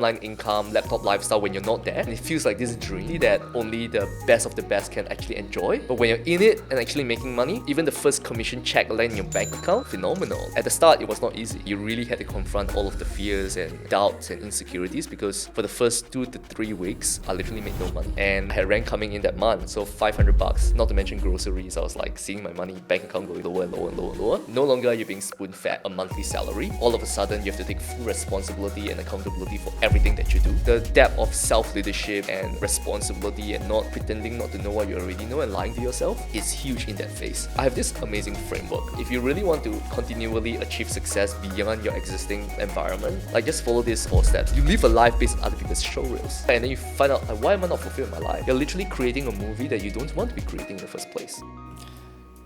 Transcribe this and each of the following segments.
online income, laptop lifestyle when you're not there. And it feels like this dream that only the best of the best can actually enjoy. But when you're in it and actually making money, even the first commission check land in your bank account, phenomenal. At the start, it was not easy. You really had to confront all of the fears and doubts and insecurities, because for the first 2 to 3 weeks, I literally made no money. And I had rent coming in that month, so $500, not to mention groceries. I was like seeing my money, bank account going lower and lower and lower and lower. No longer are you being spoon-fed a monthly salary. All of a sudden, you have to take full responsibility and accountability for everything that you do. The depth of self-leadership and responsibility and not pretending not to know what you already know and lying to yourself is huge in that phase. I have this amazing framework. If you really want to continually achieve success beyond your existing environment, like just follow these 4 steps. You live a life based on other people's showreels, and then you find out, like, why am I not fulfilling my life? You're literally creating a movie that you don't want to be creating in the first place.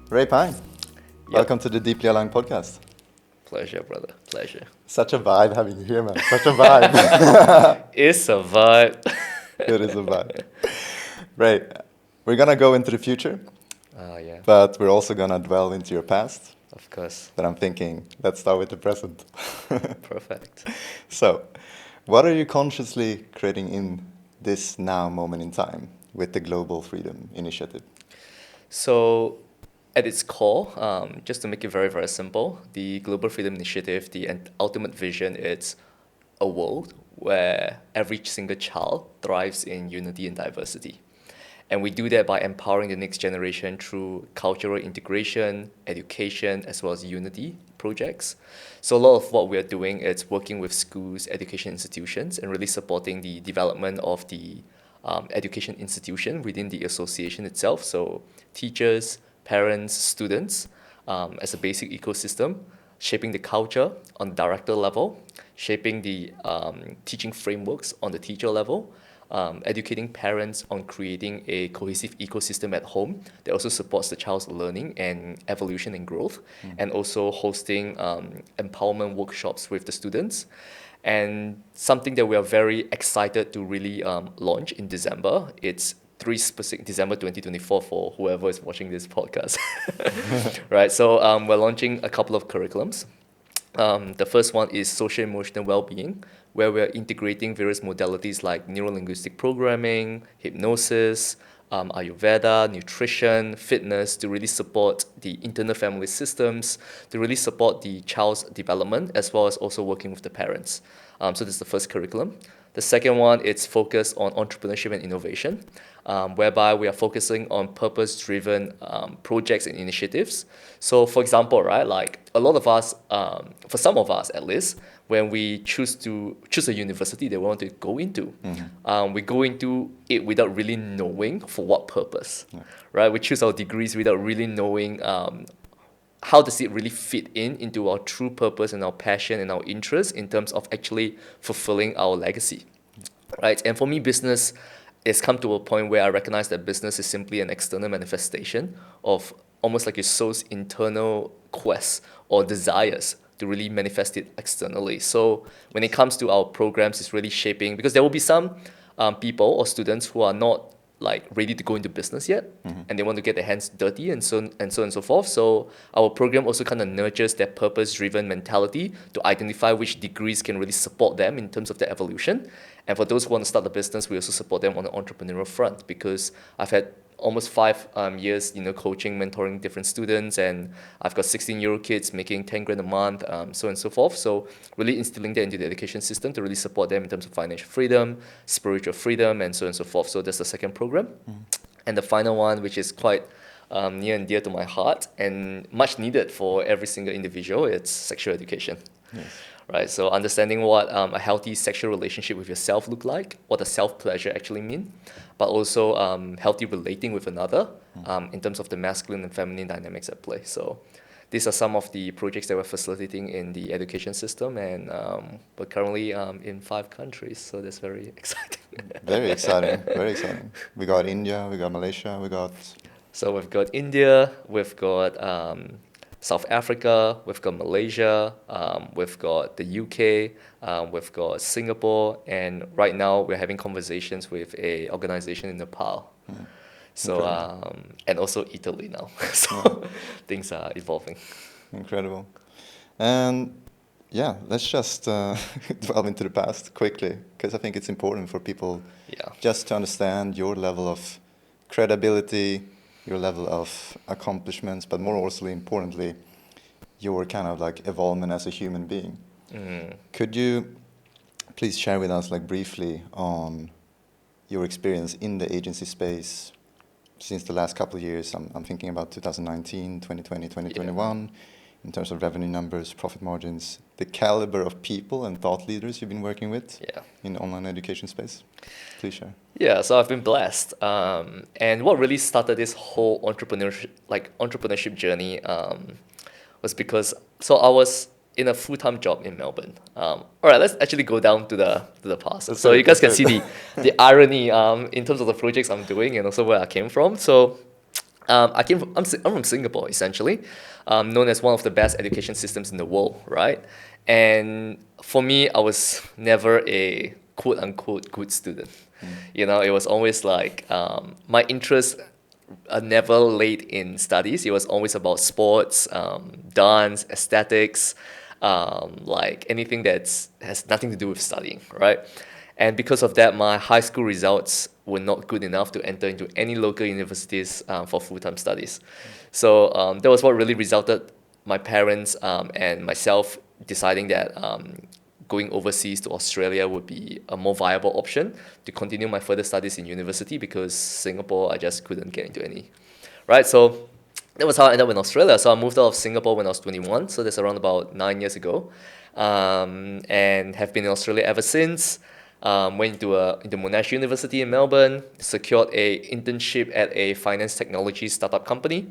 Ray Pine, welcome to the Deeply Aligned podcast. Pleasure, brother. Pleasure. Such a vibe having you here, man. Such a vibe. It's a vibe. It is a vibe. Ray, we're going to go into the future, Yeah. but we're also going to dwell into your past. Of course. But I'm thinking, let's start with the present. Perfect. So, what are you consciously creating in this now moment in time with the Global Freedom Initiative? So, at its core, just to make it very, very simple, the Global Freedom Initiative, the ultimate vision is a world where every single child thrives in unity and diversity. And we do that by empowering the next generation through cultural integration, education, as well as unity projects. So a lot of what we are doing is working with schools, education institutions, and really supporting the development of the education institution within the association itself. So teachers, parents, students, as a basic ecosystem, shaping the culture on the director level, shaping the teaching frameworks on the teacher level, educating parents on creating a cohesive ecosystem at home that also supports the child's learning and evolution and growth, and also hosting empowerment workshops with the students. And something that we are very excited to really launch in December, it's December 2024 for whoever is watching this podcast. Right, so we're launching a couple of curriculums. The first one is social emotional well-being, where we're integrating various modalities like neuro-linguistic programming, hypnosis, Ayurveda, nutrition, fitness to really support the internal family systems, to really support the child's development, as well as also working with the parents. So this is the first curriculum. The second one, it's focused on entrepreneurship and innovation, whereby we are focusing on purpose-driven projects and initiatives. So for example, right, like a lot of us, for some of us at least, when we choose a university that we want to go into, we go into it without really knowing for what purpose, right? We choose our degrees without really knowing how does it really fit into our true purpose and our passion and our interest in terms of actually fulfilling our legacy, right? And for me, business has come to a point where I recognize that business is simply an external manifestation of almost like your soul's internal quest or desires to really manifest it externally. So when it comes to our programs, it's really shaping, because there will be some people or students who are not like ready to go into business yet, and they want to get their hands dirty and so on and so forth. So our program also kind of nurtures that purpose-driven mentality to identify which degrees can really support them in terms of their evolution. And for those who want to start a business, we also support them on the entrepreneurial front, because I've had almost 5 years, coaching, mentoring different students, and I've got 16-year-old kids making 10 grand a month, so on and so forth. So really instilling that into the education system to really support them in terms of financial freedom, spiritual freedom, and so on and so forth. So that's the second program. And the final one, which is quite near and dear to my heart and much needed for every single individual, it's sexual education. Yes. Right, so understanding what a healthy sexual relationship with yourself look like, what does self-pleasure actually mean, but also healthy relating with another in terms of the masculine and feminine dynamics at play. So these are some of the projects that we're facilitating in the education system, and we're currently in 5 countries, so that's very exciting. Very exciting, very exciting. We got India, we got Malaysia, So we've got India, we've got South Africa, we've got Malaysia, we've got the UK, we've got Singapore, and right now we're having conversations with a organization in Nepal. So and also Italy now. So things are evolving. Incredible. And Yeah, let's just delve into the past quickly, because I think it's important for people Yeah. just to understand your level of credibility, your level of accomplishments, but more also importantly, your kind of like evolvement as a human being. Mm. Could you please share with us like briefly on your experience in the agency space since the last couple of years? I'm thinking about 2019, 2020, Yeah. 2021, in terms of revenue numbers, profit margins, the caliber of people and thought leaders you've been working with Yeah. in the online education space. Please share. Yeah, so I've been blessed. And what really started this whole entrepreneurship journey was because I was in a full-time job in Melbourne. All right, let's actually go down to the past. Let's So do you it. guys Let's can do see it. the irony in terms of the projects I'm doing and also where I came from. So I'm from Singapore, essentially, known as one of the best education systems in the world, right? And for me, I was never a quote unquote good student. You know, it was always like my interests are never laid in studies. It was always about sports, dance, aesthetics, like anything that's has nothing to do with studying, right? And because of that, my high school results were not good enough to enter into any local universities for full-time studies. So that was what really resulted my parents and myself deciding that going overseas to Australia would be a more viable option to continue my further studies in university because Singapore, I just couldn't get into any. Right, so that was how I ended up in Australia. So I moved out of Singapore when I was 21, so that's around about 9 years ago, and have been in Australia ever since. Went into Monash University in Melbourne, secured a internship at a finance technology startup company,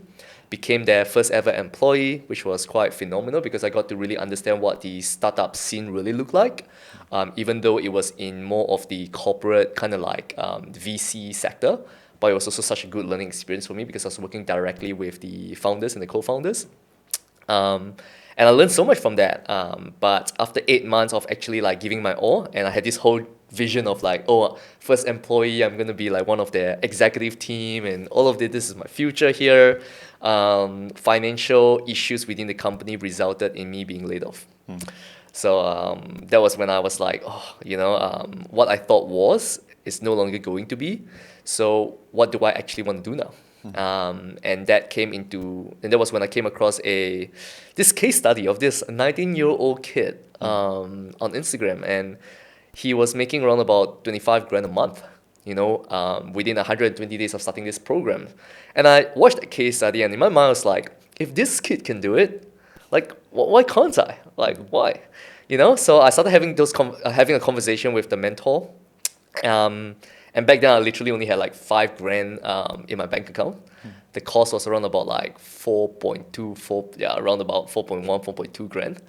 became their first ever employee, which was quite phenomenal because I got to really understand what the startup scene really looked like, even though it was in more of the corporate kind of like VC sector. But it was also such a good learning experience for me because I was working directly with the founders and the co-founders. Um, and I learned so much from that. But after 8 months of actually like giving my all, and I had this whole vision of like, oh, first employee, I'm gonna be like one of their executive team, and all of this is my future here. Financial issues within the company resulted in me being laid off. So that was when I was like, oh, what I thought was is no longer going to be. So what do I actually want to do now? And that was when I came across this case study of this 19-year-old kid on Instagram, and he was making around about 25 grand a month, within 120 days of starting this program. And I watched that case study, and in my mind I was like, if this kid can do it, like why can't I? Like why? So I started having a conversation with the mentor, and back then I literally only had like 5 grand in my bank account. The cost was around about like 4.24, yeah, around about 4.1, 4.2 grand.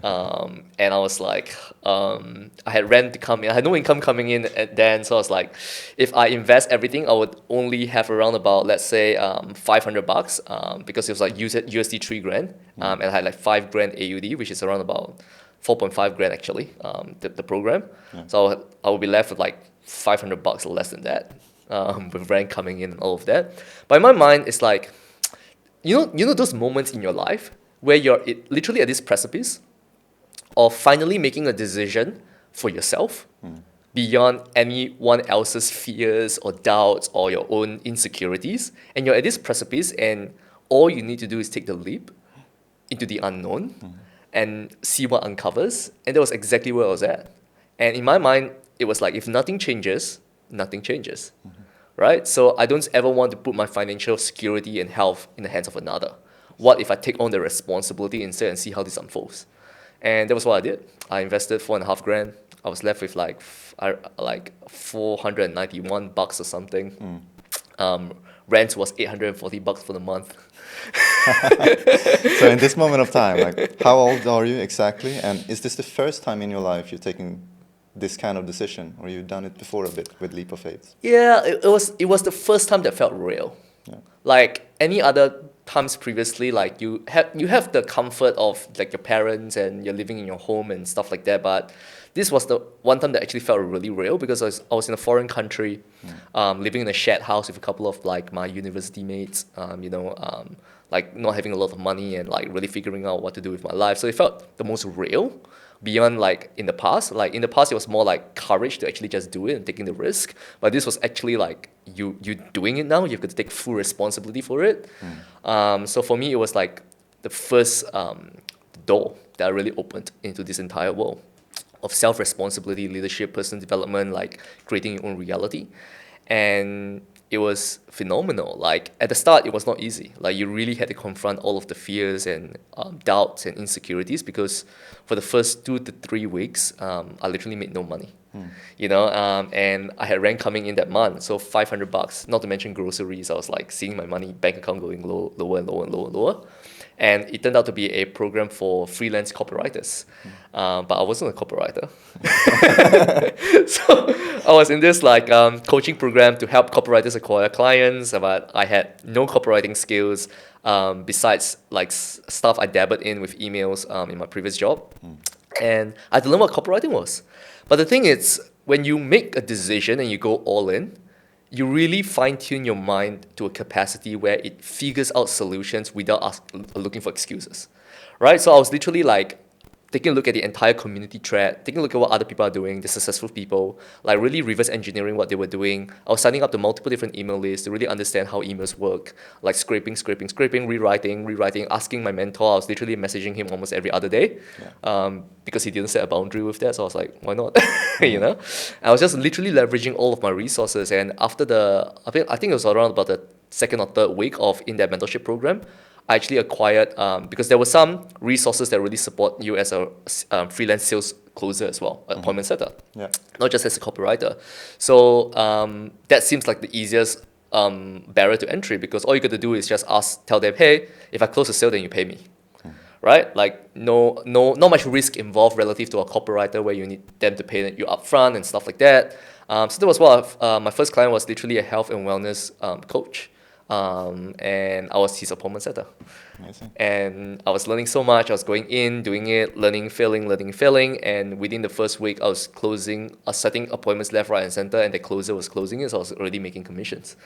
And I was like, I had rent to come in. I had no income coming in then, so I was like, if I invest everything, I would only have around about, let's say, $500, because it was like USD 3 grand, and I had like 5 grand AUD, which is around about 4.5 grand actually, the program. Yeah. So I would be left with like $500 or less than that, with rent coming in and all of that. But in my mind, it's like, you know those moments in your life where you're literally at this precipice of finally making a decision for yourself beyond anyone else's fears or doubts or your own insecurities, and you're at this precipice, and all you need to do is take the leap into the unknown and see what uncovers. And that was exactly where I was at. And in my mind, it was like, if nothing changes, nothing changes, right? So I don't ever want to put my financial security and health in the hands of another. What if I take on the responsibility instead and see how this unfolds? And that was what I did. I invested 4.5 grand. I was left with like 491 bucks or something. Rent was $840 for the month. So in this moment of time, like how old are you exactly? And is this the first time in your life you're taking this kind of decision, or you've done it before a bit with Leap of Faith? Yeah, it was the first time that felt real. Yeah. Like any other times previously, like you have the comfort of like your parents and you're living in your home and stuff like that, but this was the one time that actually felt really real because I was in a foreign country, living in a shared house with a couple of like my university mates, like not having a lot of money and like really figuring out what to do with my life. So it felt the most real beyond like in the past. Like in the past, it was more like courage to actually just do it and taking the risk. But this was actually like you doing it now. You've got to take full responsibility for it. So for me, it was like the first door that really opened into this entire world of self-responsibility, leadership, personal development, like creating your own reality. And it was phenomenal. Like at the start, it was not easy. Like you really had to confront all of the fears and doubts and insecurities because for the first 2 to 3 weeks, I literally made no money. And I had rent coming in that month, so $500. Not to mention groceries. I was like seeing my money bank account going lower and lower and lower and lower. And it turned out to be a program for freelance copywriters. But I wasn't a copywriter. So I was in this like coaching program to help copywriters acquire clients, but I had no copywriting skills besides like stuff I dabbled in with emails in my previous job. And I had to learn what copywriting was. But the thing is, when you make a decision and you go all in, you really fine-tune your mind to a capacity where it figures out solutions without looking for excuses, right? So I was literally like taking a look at the entire community thread, taking a look at what other people are doing, the successful people, like really reverse engineering what they were doing. I was signing up to multiple different email lists to really understand how emails work, like scraping, rewriting, asking my mentor. I was literally messaging him almost every other day because he didn't set a boundary with that. So I was like, why not? I was just literally leveraging all of my resources. And after I think it was around about the second or third week of in that mentorship program, I actually acquired, because there were some resources that really support you as a freelance sales closer as well, appointment setter, not just as a copywriter. So that seems like the easiest barrier to entry because all you got to do is just tell them, hey, if I close a sale, then you pay me. Right? Like not much risk involved relative to a copywriter where you need them to pay you upfront and stuff like that. So that was my first client was literally a health and wellness coach. And I was his appointment setter. Amazing. And I was learning so much. I was going in, doing it, learning, failing. And within the first week, I was setting appointments left, right, and center. And the closer was closing it, so I was already making commissions.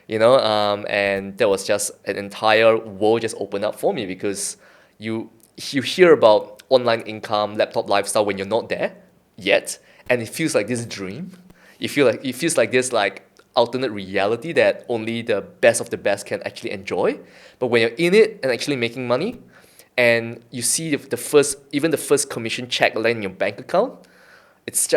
And there was just an entire world just opened up for me because you hear about online income, laptop lifestyle when you're not there yet, and it feels like this dream. It feels like this like alternate reality that only the best of the best can actually enjoy. But when you're in it and actually making money, and you see the first commission check land in your bank account, it's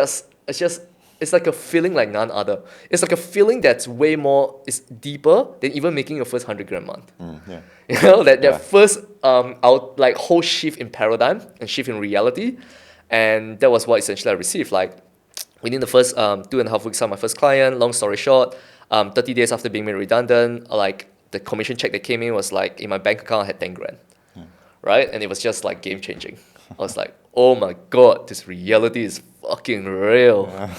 like a feeling like none other. It's like a feeling that's it's deeper than even making your first $100,000 month. That first whole shift in paradigm and shift in reality, and that was what essentially I received. Like within the first 2.5 weeks of my first client, long story short, 30 days after being made redundant, like the commission check that came in was like in my bank account I had 10 grand, right? And it was just like game changing. I was like, oh my God, this reality is fucking real,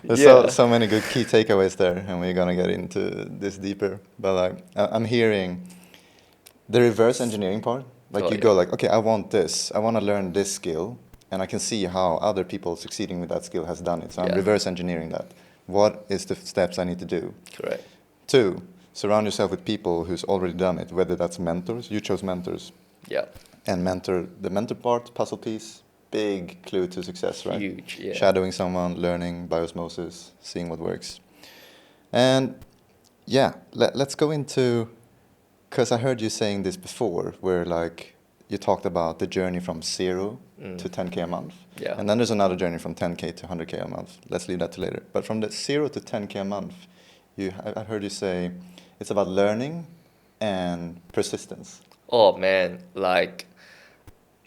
There's so many good key takeaways there, and we're gonna get into this deeper. But like, I'm hearing the reverse engineering part. Like go like, okay, I want this. I want to learn this skill, and I can see how other people succeeding with that skill has done it. So I'm reverse engineering that. What is the steps I need to do? Correct. 2, surround yourself with people who's already done it, whether that's mentors. You chose mentors. Yeah. And the mentor part, puzzle piece, big clue to success, right? Huge, yeah. Shadowing someone, learning by osmosis, seeing what works. And let's go into, because I heard you saying this before, where like you talked about the journey from 0 to 10K a month. Yeah. And then there's another journey from 10K to 100K a month. Let's leave that to later. But from the 0 to 10K a month, I heard you say it's about learning and persistence. Oh man, like,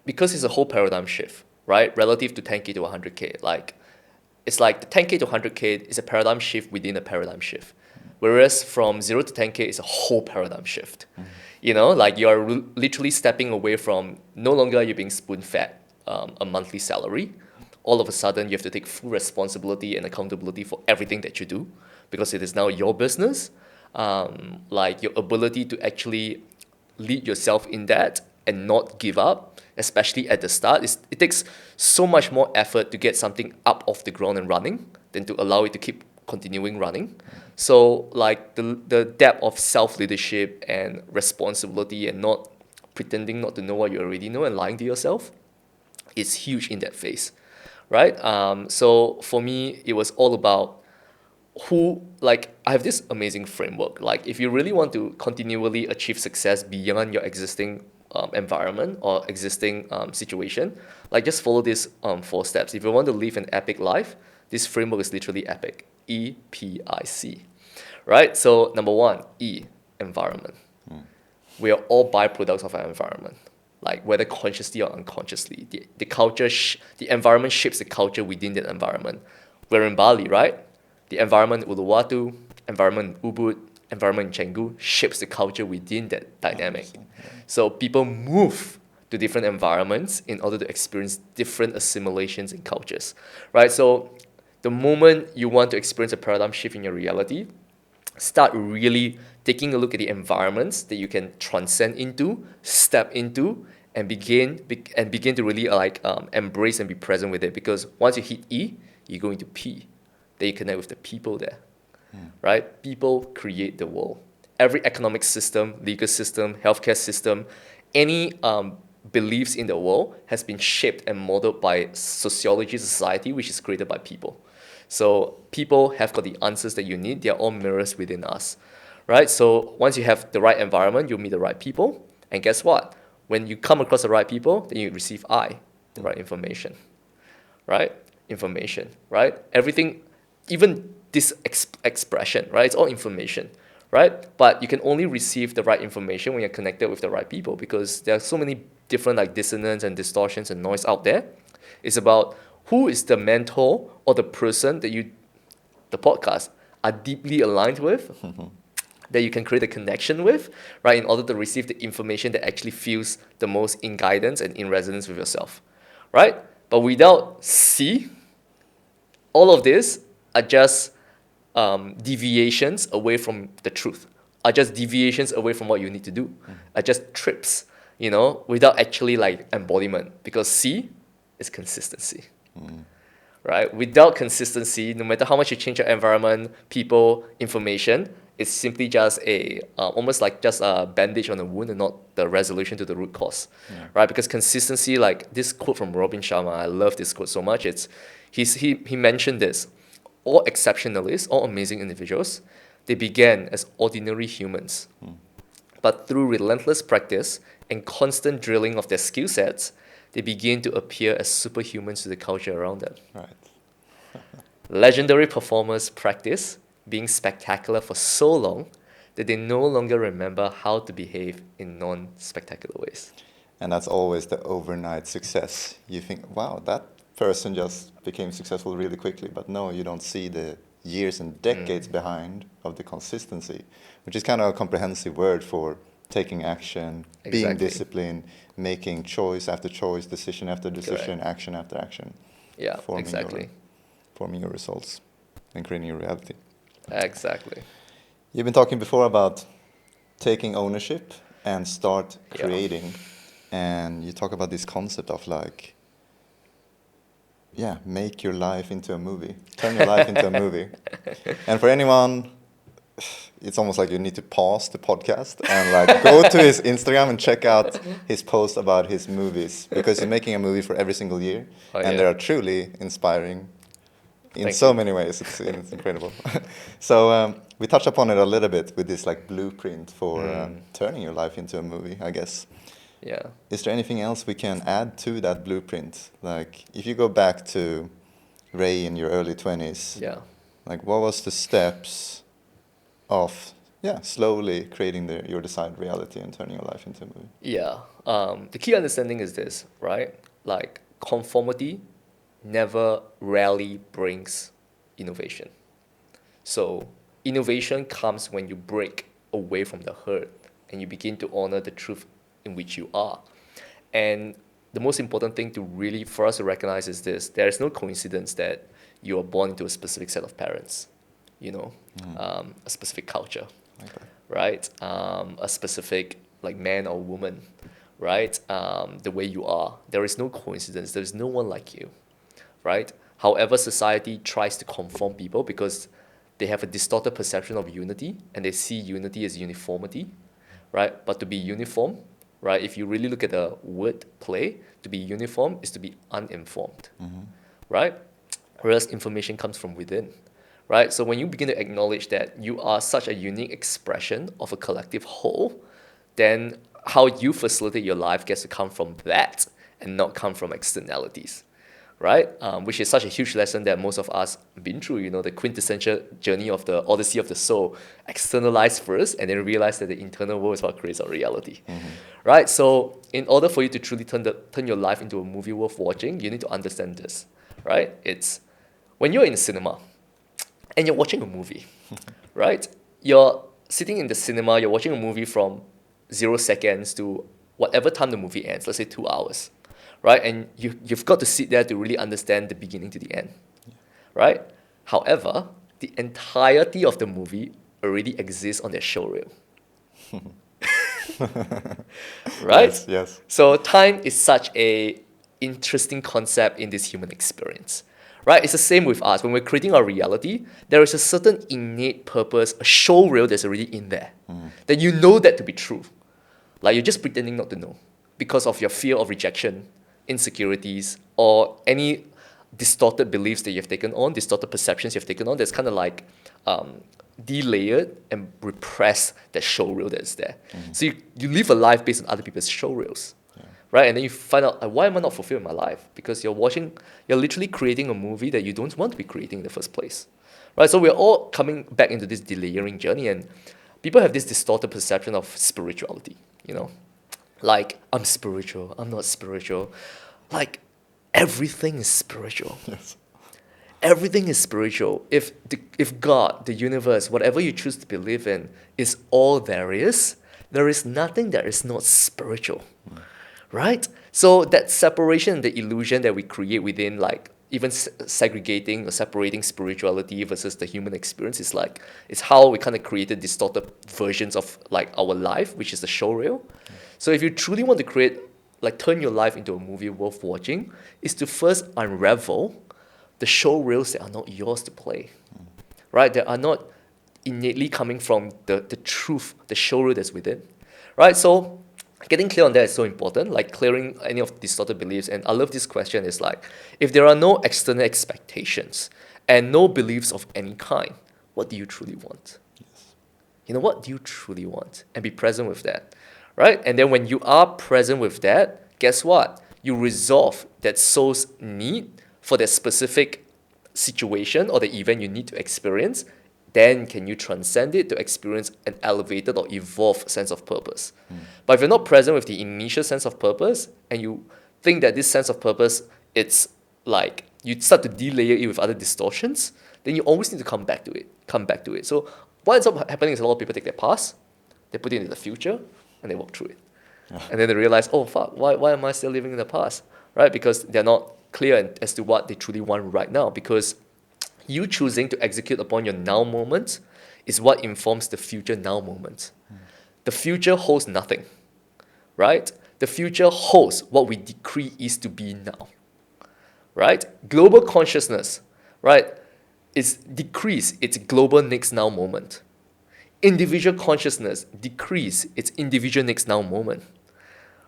because it's a whole paradigm shift, right? Relative to 10K to 100K. Like, it's like the 10K to 100K is a paradigm shift within a paradigm shift. Whereas from 0 to 10K is a whole paradigm shift. Like you're literally stepping away from no longer you being spoon-fed a monthly salary. All of a sudden, you have to take full responsibility and accountability for everything that you do because it is now your business. Like your ability to actually lead yourself in that and not give up especially at the start. It takes so much more effort to get something up off the ground and running than to allow it to keep continuing running. So like the depth of self-leadership and responsibility and not pretending not to know what you already know and lying to yourself is huge in that phase, right? So for me, it was all about I have this amazing framework. Like if you really want to continually achieve success beyond your existing environment or existing situation, like just follow these 4 steps. If you want to live an epic life, this framework is literally epic. EPIC, right? So number 1, E, environment. We are all byproducts of our environment, like whether consciously or unconsciously. The environment shapes the culture within that environment. We're in Bali, right? The environment in Uluwatu, environment in Ubud, environment in Canggu shapes the culture within that dynamic. 100%, yeah. So people move to different environments in order to experience different assimilations in cultures, right? So the moment you want to experience a paradigm shift in your reality, start really taking a look at the environments that you can transcend into, step into, and begin to really embrace and be present with it. Because once you hit E, you go into P. Then you connect with the people there, right? People create the world. Every economic system, legal system, healthcare system, any beliefs in the world has been shaped and modeled by sociology, society, which is created by people. So people have got the answers that you need. They are all mirrors within us, right? So once you have the right environment, you meet the right people. And guess what? When you come across the right people, then you receive the right information, right? Information, right? Everything, even this expression, right? It's all information, right? But you can only receive the right information when you're connected with the right people, because there are so many different like dissonance and distortions and noise out there. It's about who is the mentor or the person that the podcast, are deeply aligned with, that you can create a connection with, right? In order to receive the information that actually feels the most in guidance and in resonance with yourself, right? But without C, all of this are just deviations away from the truth, are just deviations away from what you need to do, are just trips, without actually like embodiment. Because C is consistency, right? Without consistency, no matter how much you change your environment, people, information, it's simply just almost like just a bandage on a wound and not the resolution to the root cause, right? Because consistency, like this quote from Robin Sharma, I love this quote so much. He mentioned this: all exceptionalists, all amazing individuals, they began as ordinary humans, but through relentless practice and constant drilling of their skill sets, they begin to appear as superhumans to the culture around them. Right. Legendary performers practice being spectacular for so long that they no longer remember how to behave in non-spectacular ways. And that's always the overnight success. You think, wow, that person just became successful really quickly. But no, you don't see the years and decades behind of the consistency, which is kind of a comprehensive word for taking action, being Exactly. disciplined, making choice after choice, decision after decision, Correct. action after action. Yeah, forming exactly. forming your results and creating your reality. Exactly. You've been talking before about taking ownership and start Yeah. creating. And you talk about this concept of like, make your life into a movie. Turn your life into a movie. And for anyone, it's almost like you need to pause the podcast and like go to his Instagram and check out his post about his movies, because he's making a movie for every single year. Oh, And yeah. they are truly inspiring in Thank so you. many ways. It's incredible. So we touched upon it a little bit with this like blueprint for turning your life into a movie, I guess. Yeah. Is there anything else we can add to that blueprint? Like if you go back to Ray in your early 20s, Yeah. like what was the steps of slowly creating your desired reality and turning your life into a movie? Yeah. The key understanding is this, right? Like conformity rarely brings innovation. So innovation comes when you break away from the herd and you begin to honor the truth in which you are. And the most important thing for us to recognize is this: there is no coincidence that you are born into a specific set of parents, a specific culture, Like that. right? A specific like man or woman, right? The way you are. There is no coincidence. There is no one like you, right? However, society tries to conform people because they have a distorted perception of unity and they see unity as uniformity, right? But to be uniform, right, if you really look at the word play, to be uniform is to be uninformed, right? Whereas information comes from within, right? So when you begin to acknowledge that you are such a unique expression of a collective whole, then how you facilitate your life gets to come from that and not come from externalities, right? Which is such a huge lesson that most of us been through, you know, the quintessential journey of the odyssey of the soul. Externalize first and then realize that the internal world is what creates our reality, right? So in order for you to truly turn your life into a movie worth watching, you need to understand this, right? It's when you're in the cinema and you're watching a movie, right? You're sitting in the cinema, you're watching a movie from 0 seconds to whatever time the movie ends, let's say 2 hours, right? And you've got to sit there to really understand the beginning to the end, right? However, the entirety of the movie already exists on that showreel, right? Yes, yes. So time is such a interesting concept in this human experience, right? It's the same with us. When we're creating our reality, there is a certain innate purpose, a showreel that's already in there, that you know that to be true. Like you're just pretending not to know because of your fear of rejection, insecurities, or any distorted beliefs that you've taken on, distorted perceptions you've taken on. That's kind of like delayered and repress that showreel that's there. So you live a life based on other people's showreels, right? And then you find out, why am I not fulfilled in my life? Because you're literally creating a movie that you don't want to be creating in the first place, right? So we're all coming back into this delayering journey, and people have this distorted perception of spirituality, you know? Like, I'm spiritual, I'm not spiritual. Like, everything is spiritual. Yes. Everything is spiritual. If God, the universe, whatever you choose to believe in, is all there is nothing that is not spiritual, right? So that separation, the illusion that we create within, like even segregating or separating spirituality versus the human experience is like, it's how we kind of created distorted versions of like our life, which is the showreel. So if you truly want to create, like turn your life into a movie worth watching, is to first unravel the showreels that are not yours to play, right? That are not innately coming from the truth, the showreel that's within, right? So getting clear on that is so important, like clearing any of distorted beliefs. And I love this question is like, if there are no external expectations and no beliefs of any kind, what do you truly want? You know, what do you truly want? And be present with that, right? And then when you are present with that, guess what? You resolve that soul's need for that specific situation or the event you need to experience. Then can you transcend it to experience an elevated or evolved sense of purpose. But if you're not present with the initial sense of purpose and you think that this sense of purpose, it's like you start to delayer it with other distortions, then you always need to come back to it. So what ends up happening is a lot of people take their past, they put it into the future, and they walk through it. And then they realize, oh fuck, why am I still living in the past, right? Because they're not clear as to what they truly want right now, because you choosing to execute upon your now moment is what informs the future now moment. The future holds nothing, right? The future holds what we decree is to be now, right? Global consciousness, right, is decrease its global next now moment. Individual consciousness decrease its individual next now moment,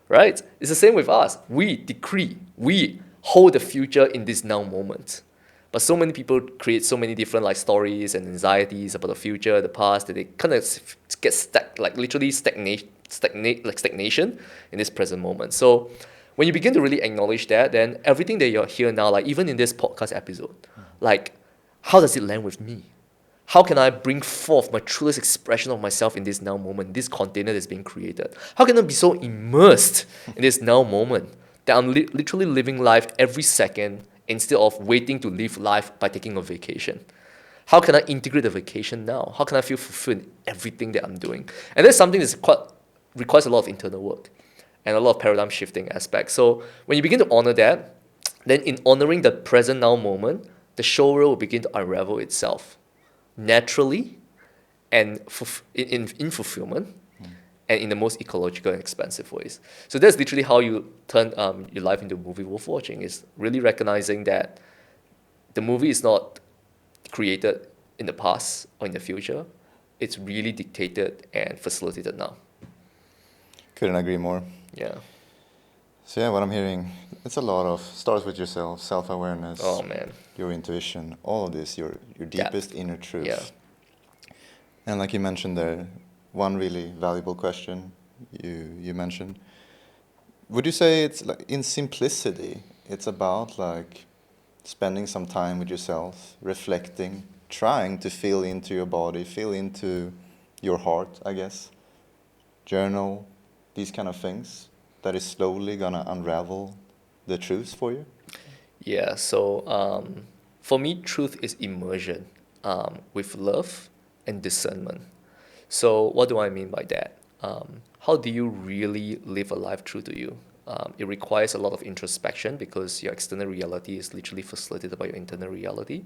right? It's the same with us. We decree, we hold the future in this now moment. But so many people create so many different like stories and anxieties about the future, the past, that they kind of get stuck, like literally stagnation in this present moment. So when you begin to really acknowledge that, then everything that you're here now, like even in this podcast episode, like how does it land with me? How can I bring forth my truest expression of myself in this now moment, this container that's being created? How can I be so immersed in this now moment that I'm literally living life every second instead of waiting to live life by taking a vacation? How can I integrate the vacation now? How can I feel fulfilled in everything that I'm doing? And that's something that requires a lot of internal work and a lot of paradigm shifting aspects. So when you begin to honor that, then in honoring the present now moment, the showreel will begin to unravel itself naturally and in fulfillment. and in the most ecological and expensive ways. So that's literally how you turn your life into a movie worth watching, is really recognizing that the movie is not created in the past or in the future. It's really dictated and facilitated now. Couldn't agree more. Yeah. So yeah, what I'm hearing, it's a lot of starts with yourself, self-awareness, Oh man. your intuition, all of this, your deepest inner truth. Yeah. And like you mentioned there, one really valuable question you mentioned. Would you say it's like in simplicity, it's about like spending some time with yourself, reflecting, trying to feel into your body, feel into your heart, I guess, journal, these kind of things, that is slowly gonna unravel the truths for you? Yeah. So for me, truth is immersion with love and discernment. So what do I mean by that? How do you really live a life true to you? It requires a lot of introspection because your external reality is literally facilitated by your internal reality.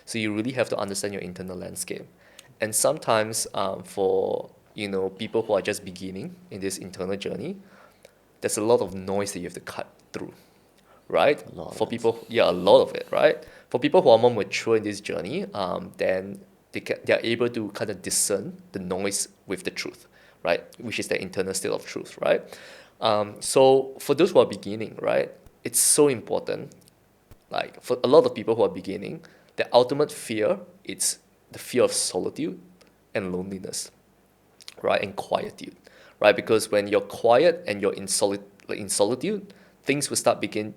So you really have to understand your internal landscape. And sometimes for people who are just beginning in this internal journey, there's a lot of noise that you have to cut through, right? A lot of For it. people, yeah, a lot of it, right? For people who are more mature in this journey, then they're able to kind of discern the noise with the truth, right? Which is the internal state of truth, right? So for those who are beginning, right, it's so important. Like for a lot of people who are beginning, the ultimate fear it's the fear of solitude and loneliness, right, and quietude, right? Because when you're quiet and you're in solitude, things will begin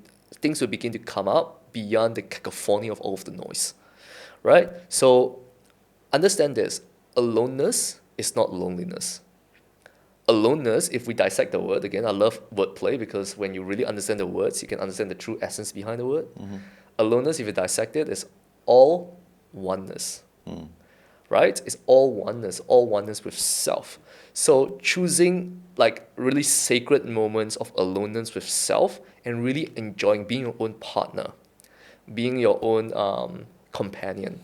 to come out beyond the cacophony of all of the noise, right? So understand this: aloneness is not loneliness. Aloneness, if we dissect the word again, I love wordplay because when you really understand the words, you can understand the true essence behind the word. Aloneness, if you dissect it, is all oneness, right? It's all oneness with self. So choosing like really sacred moments of aloneness with self and really enjoying being your own partner, being your own companion,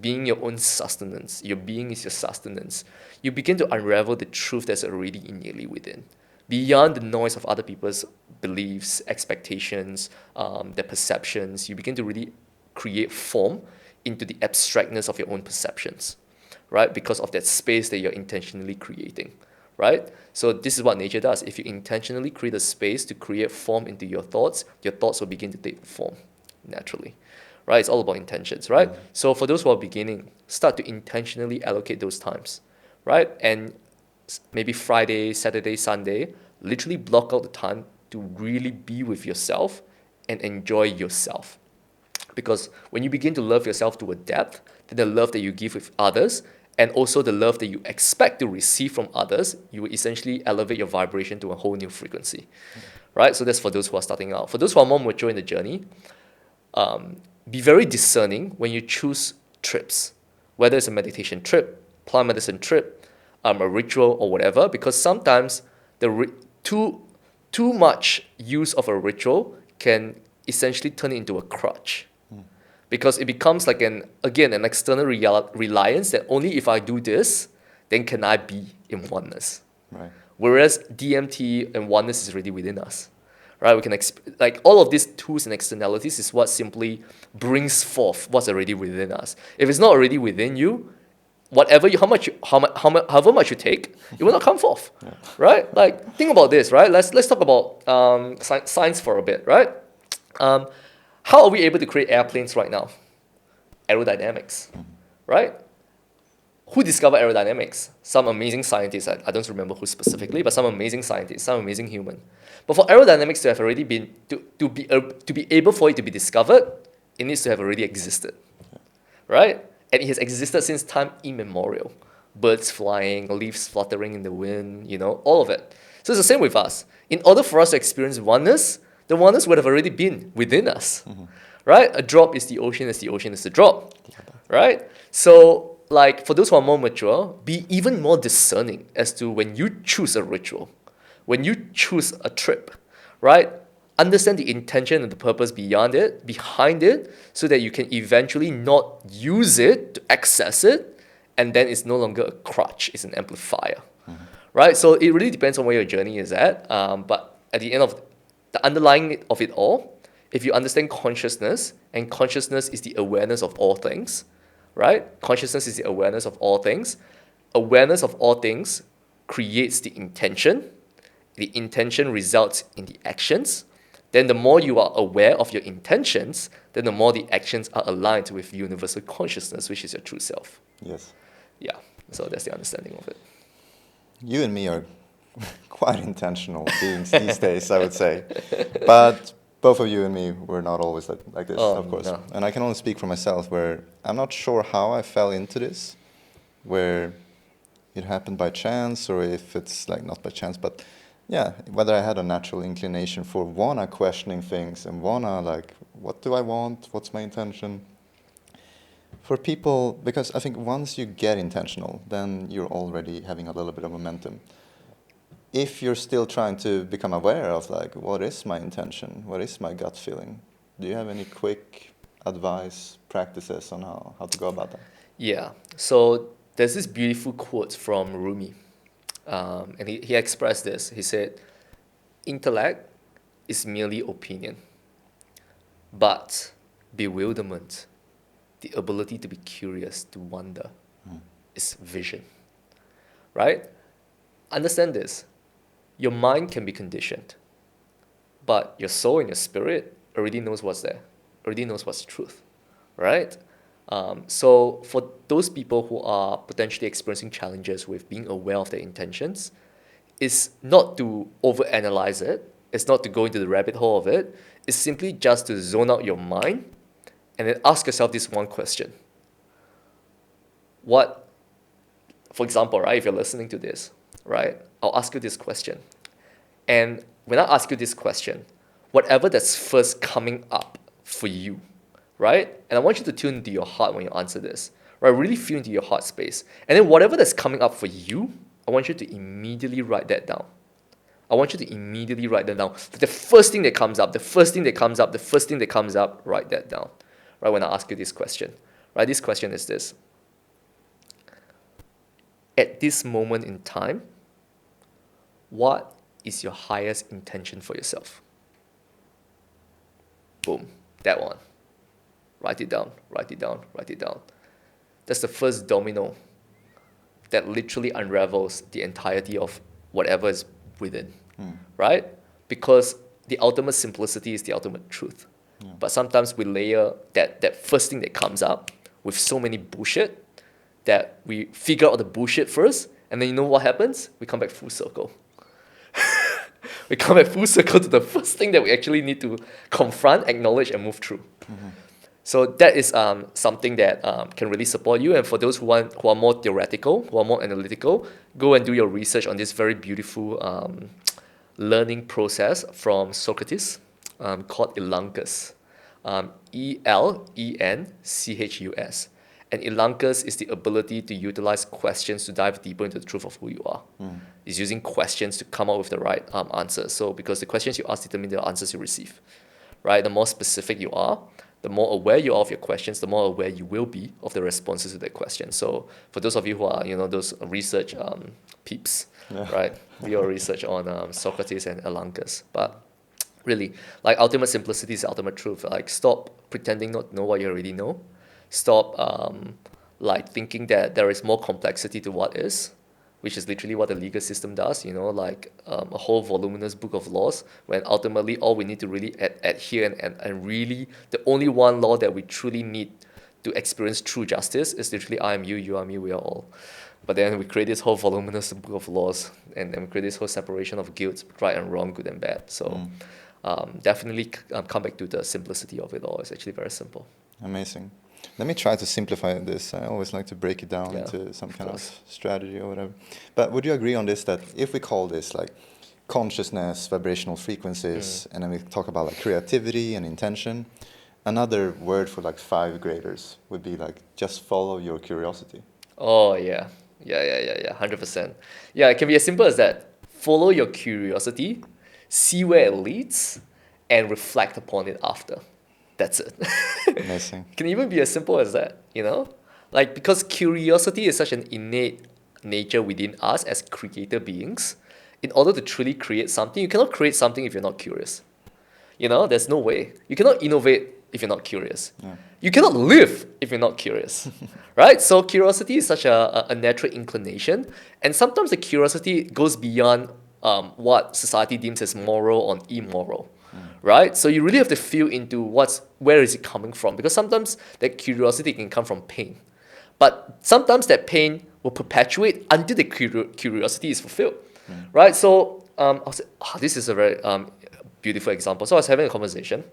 being your own sustenance. Your being is your sustenance. You begin to unravel the truth that's already innately within, beyond the noise of other people's beliefs, expectations, their perceptions. You begin to really create form into the abstractness of your own perceptions, right? Because of that space that you're intentionally creating, right? So this is what nature does. If you intentionally create a space to create form into your thoughts will begin to take form naturally, right? It's all about intentions, right? So for those who are beginning, start to intentionally allocate those times, right? And maybe Friday, Saturday, Sunday, literally block out the time to really be with yourself and enjoy yourself. Because when you begin to love yourself to a depth, then the love that you give with others and also the love that you expect to receive from others, you will essentially elevate your vibration to a whole new frequency, right? So that's for those who are starting out. For those who are more mature in the journey, be very discerning when you choose trips, whether it's a meditation trip, plant medicine trip, a ritual or whatever, because sometimes too much use of a ritual can essentially turn it into a crutch. Because it becomes like an external reliance that only if I do this, then can I be in oneness. Right. Whereas DMT and oneness is already within us, right? We can like all of these tools and externalities is what simply brings forth what's already within us. If it's not already within you, however much you take, it will not come forth, right? Like think about this, right? Let's talk about science for a bit, right? How are we able to create airplanes right now? Aerodynamics, right? Who discovered aerodynamics? Some amazing scientists. I don't remember who specifically, but some amazing scientists, some amazing human. But for aerodynamics to have already been to be able for it to be discovered, it needs to have already existed, right? And it has existed since time immemorial. Birds flying, leaves fluttering in the wind, all of it. So it's the same with us. In order for us to experience oneness, the oneness would have already been within us, right? A drop is the ocean is the drop, right? So, like, for those who are more mature, be even more discerning as to when you choose a ritual, when you choose a trip, right? Understand the intention and the purpose behind it, so that you can eventually not use it to access it, and then it's no longer a crutch, it's an amplifier, right? So it really depends on where your journey is at. But at the end of the underlying of it all, if you understand consciousness, and consciousness is the awareness of all things, right? Consciousness is the awareness of all things. Awareness of all things creates the intention. The intention results in the actions. Then the more you are aware of your intentions, then the more the actions are aligned with universal consciousness, which is your true self. Yes. Yeah, so that's the understanding of it. You and me are quite intentional beings these days, I would say. But both of you and me were not always like this, of course. No. And I can only speak for myself, where I'm not sure how I fell into this, where it happened by chance, or if it's like not by chance, but yeah, whether I had a natural inclination for wanna questioning things and wanna like, what do I want? What's my intention? For people, because I think once you get intentional, then you're already having a little bit of momentum. If you're still trying to become aware of like, what is my intention? What is my gut feeling? Do you have any quick advice, practices on how to go about that? Yeah, so there's this beautiful quote from Rumi. And he expressed this. He said, intellect is merely opinion, but bewilderment, the ability to be curious, to wonder, is vision, right? Understand this. Your mind can be conditioned, but your soul and your spirit already knows what's there, already knows what's truth, right? So for those people who are potentially experiencing challenges with being aware of their intentions, it's not to overanalyze it, it's not to go into the rabbit hole of it, it's simply just to zone out your mind and then ask yourself this one question. What, for example, right, if you're listening to this, right, I'll ask you this question. And when I ask you this question, whatever that's first coming up for you, right? And I want you to tune into your heart when you answer this, right? Really feel into your heart space. And then whatever that's coming up for you, I want you to immediately write that down. I want you to immediately write that down. The first thing that comes up, the first thing that comes up, the first thing that comes up, write that down, right? When I ask you this question, right? This question is this. At this moment in time, what is your highest intention for yourself? Boom, that one. Write it down, write it down, write it down. That's the first domino that literally unravels the entirety of whatever is within, right? Because the ultimate simplicity is the ultimate truth. Yeah. But sometimes we layer that first thing that comes up with so many bullshit that we figure out the bullshit first, and then you know what happens? We come back full circle. We come back full circle to the first thing that we actually need to confront, acknowledge, and move through. Mm-hmm. So that is something that can really support you. And for those who are more theoretical, who are more analytical, go and do your research on this very beautiful learning process from Socrates called Elanchus. Elenchus. And Elanchus is the ability to utilize questions to dive deeper into the truth of who you are. It's using questions to come up with the right answers. So because the questions you ask determine the answers you receive, right? The more specific you are, the more aware you are of your questions, the more aware you will be of the responses to that question. So for those of you who are, those research peeps, right? Do your research on Socrates and Elanchus. But really, like ultimate simplicity is ultimate truth. Like stop pretending not to know what you already know. Stop like thinking that there is more complexity to what is, which is literally what the legal system does, like a whole voluminous book of laws, when ultimately all we need to really adhere and really the only one law that we truly need to experience true justice is literally I am you, you are me, we are all. But then we create this whole voluminous book of laws and we create this whole separation of guilt, right and wrong, good and bad. So definitely come back to the simplicity of it all. It's actually very simple. Amazing. Let me try to simplify this. I always like to break it down into some kind of strategy or whatever. But would you agree on this, that if we call this like consciousness, vibrational frequencies, and then we talk about like creativity and intention, another word for like 5 graders would be like just follow your curiosity? Oh, yeah. Yeah, 100%. Yeah, it can be as simple as that. Follow your curiosity, see where it leads, and reflect upon it after. That's it. Amazing. Can even be as simple as that, Like, because curiosity is such an innate nature within us as creator beings. In order to truly create something, you cannot create something if you're not curious. There's no way. You cannot innovate if you're not curious. Yeah. You cannot live if you're not curious, right? So curiosity is such a natural inclination, and sometimes the curiosity goes beyond what society deems as moral or immoral, right? So you really have to feel into where is it coming from, because sometimes that curiosity can come from pain, but sometimes that pain will perpetuate until the curiosity is fulfilled, right? So this is a very beautiful example. So I was having a conversation.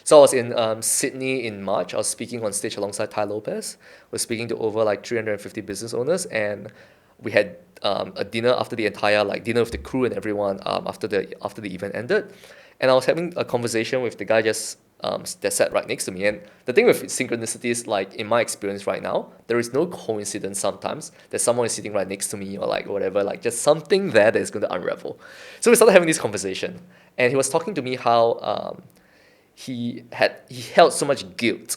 So I was in Sydney in March. I was speaking on stage alongside Tai Lopez. We're speaking to over like 350 business owners, and we had a dinner after the entire dinner with the crew and everyone after the event ended. And I was having a conversation with the guy just that sat right next to me. And the thing with synchronicities, like in my experience right now, there is no coincidence sometimes that someone is sitting right next to me or like whatever, like just something there that is going to unravel. So we started having this conversation, and he was talking to me how he held so much guilt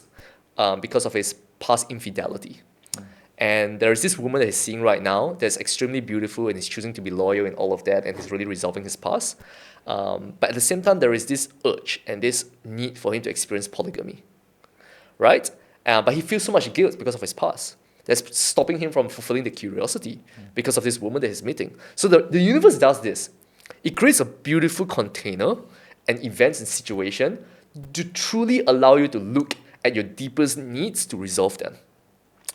because of his past infidelity. And there is this woman that he's seeing right now that's extremely beautiful, and he's choosing to be loyal and all of that, and he's really resolving his past. But at the same time, there is this urge and this need for him to experience polygamy, right? But he feels so much guilt because of his past. That's stopping him from fulfilling the curiosity because of this woman that he's meeting. So the universe does this. It creates a beautiful container and events and situation to truly allow you to look at your deepest needs to resolve them,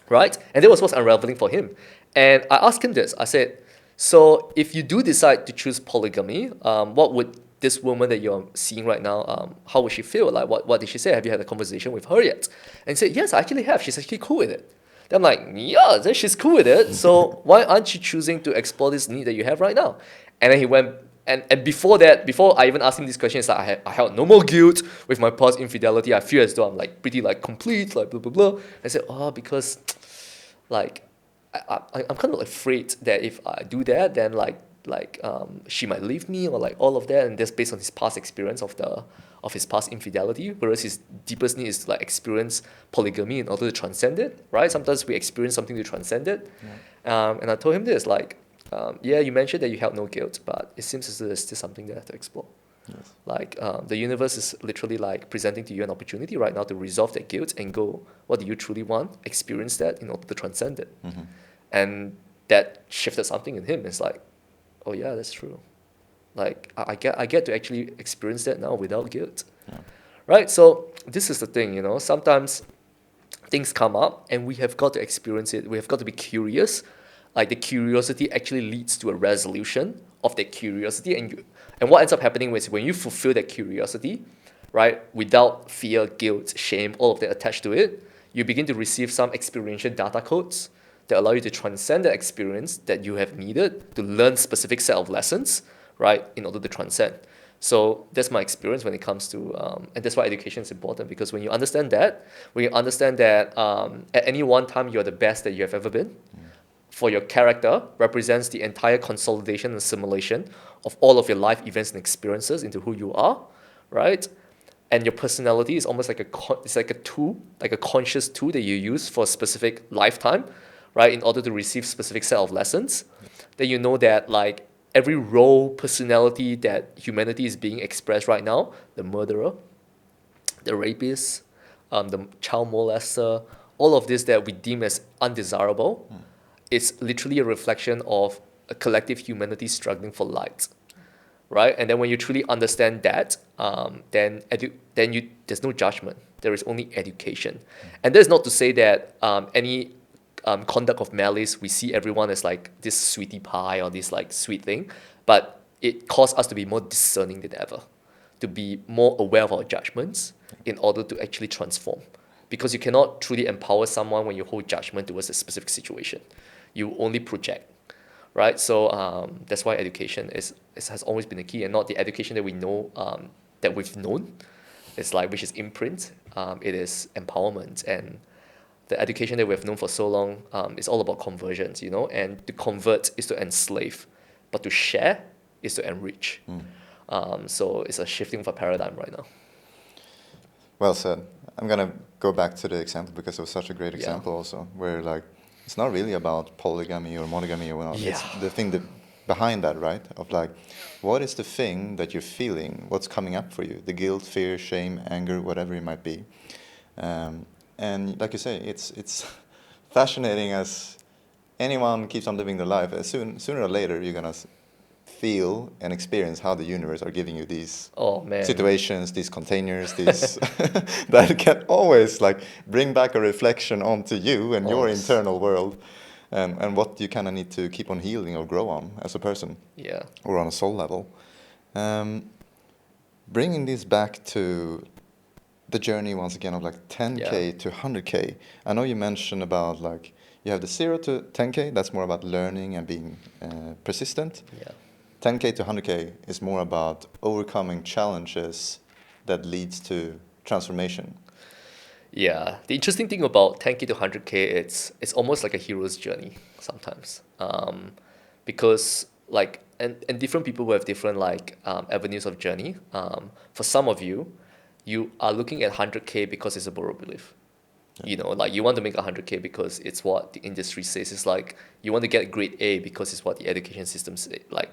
right? And that was what's unraveling for him. And I asked him this. I said, so if you do decide to choose polygamy, what would this woman that you're seeing right now, how would she feel? Like, what did she say? Have you had a conversation with her yet? And he said, yes, I actually have. She's actually cool with it. Then I'm like, yeah, then she's cool with it. So why aren't you choosing to explore this need that you have right now? And then he went, and before I even asked him this question, it's like I held no more guilt with my past infidelity. I feel as though I'm like pretty like complete, like blah blah blah. I said, because like I'm kind of afraid that if I do that, then she might leave me or like all of that, and that's based on his past experience of his past infidelity. Whereas his deepest need is to like experience polygamy in order to transcend it, right? Sometimes we experience something to transcend it, and I told him this you mentioned that you held no guilt, but it seems as though there's still something there to explore. Yes. Like the universe is literally like presenting to you an opportunity right now to resolve that guilt and go, what do you truly want? Experience that in order to transcend it. Mm-hmm. And that shifted something in him. It's like, oh yeah, that's true. Like I get to actually experience that now without guilt. Yeah. Right? So this is the thing, sometimes things come up and we have got to experience it. We have got to be curious. Like the curiosity actually leads to a resolution of that curiosity, and what ends up happening is when you fulfill that curiosity, right, without fear, guilt, shame, all of that attached to it, you begin to receive some experiential data codes that allow you to transcend the experience that you have needed to learn specific set of lessons, right, in order to transcend. So that's my experience when it comes to, and that's why education is important, because when you understand that at any one time you're the best that you have ever been, for your character represents the entire consolidation and assimilation of all of your life events and experiences into who you are, right? And your personality is almost like it's like a tool, like a conscious tool that you use for a specific lifetime, right? In order to receive specific set of lessons, then you know that like every role, personality that humanity is being expressed right now, the murderer, the rapist, the child molester, all of this that we deem as undesirable, it's literally a reflection of a collective humanity struggling for light, right? And then when you truly understand that, then there's no judgment. There is only education. And that's not to say that any conduct of malice, we see everyone as like this sweetie pie or this like sweet thing, but it caused us to be more discerning than ever, to be more aware of our judgments in order to actually transform. Because you cannot truly empower someone when you hold judgment towards a specific situation. You only project, right? So that's why education has always been the key, and not the education that we know, that we've known. It's like, which is imprint. It is empowerment, and the education that we've known for so long is all about conversions, and to convert is to enslave, but to share is to enrich. So it's a shifting of a paradigm right now. Well said. I'm gonna go back to the example because it was such a great example also, where like it's not really about polygamy or monogamy or whatnot. Yeah. It's the thing that behind that, right? Of like, what is the thing that you're feeling? What's coming up for you? The guilt, fear, shame, anger, whatever it might be. And like you say, it's fascinating as anyone keeps on living their life. Sooner or later, you're gonna feel and experience how the universe are giving you these Oh man. situations, these containers, these that can always like bring back a reflection onto you and your Always. internal world, and what you kind of need to keep on healing or grow on as a person Yeah. or on a soul level. Bringing this back to the journey once again of like 10K Yeah. to 100K. I know you mentioned about like you have the 0 to 10K, that's more about learning and being persistent. Yeah. 10K to 100K is more about overcoming challenges that leads to transformation. Yeah, the interesting thing about 10K to 100K, it's almost like a hero's journey sometimes, because like and different people will have different like avenues of journey. For some of you, you are looking at 100K because it's a borrowed belief. You know, like you want to make 100K because it's what the industry says. It's like you want to get grade A because it's what the education system say. Like,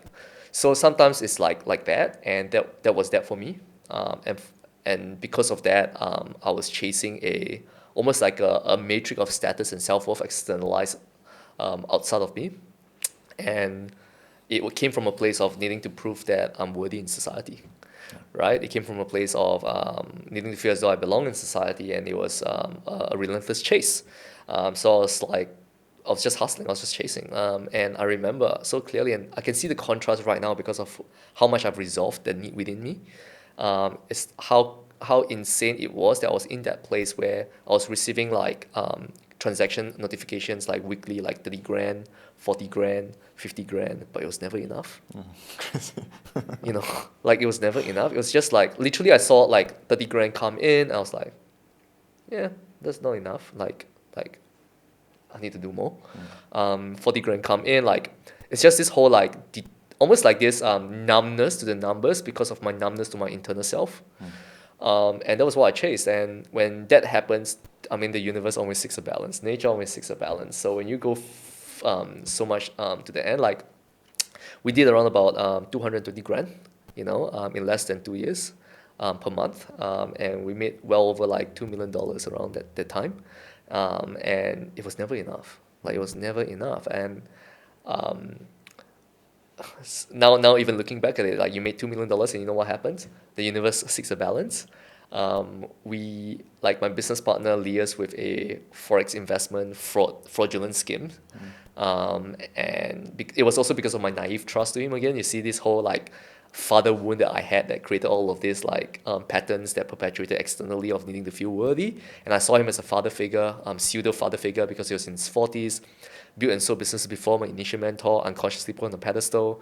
so sometimes it's like that, and that was that for me. And because of that, I was chasing a almost like a matrix of status and self-worth externalized outside of me, and it came from a place of needing to prove that I'm worthy in society, right? It came from a place of needing to feel as though I belong in society, and it was a relentless chase. So I was like, I was just hustling, I was just chasing. And I remember so clearly, and I can see the contrast right now because of how much I've resolved the need within me. It's how insane it was that I was in that place where I was receiving like transaction notifications like weekly, like 30 grand, 40 grand, 50 grand, but it was never enough. You know, like it was never enough. It was just like literally I saw like 30 grand come in. I was like, yeah, that's not enough. Like I need to do more. 40 grand come in. Like it's just this whole like almost like this numbness to the numbers because of my numbness to my internal self. And that was what I chased. And when that happens, I mean, the universe always seeks a balance. Nature always seeks a balance. So when you go so much to the end, like we did around about 220 grand, you know, in less than 2 years per month. And we made well over like $2 million around that time. And it was never enough. Like it was never enough. And now even looking back at it, like you made $2 million and you know what happens? The universe seeks a balance. We like my business partner liaised with a forex investment fraudulent scheme. And it was also because of my naive trust to him again. You see this whole like father wound that I had that created all of these like patterns that perpetuated externally of needing to feel worthy. And I saw him as a father figure, pseudo father figure because he was in his 40s, built and sold business before my initial mentor, unconsciously put on a pedestal,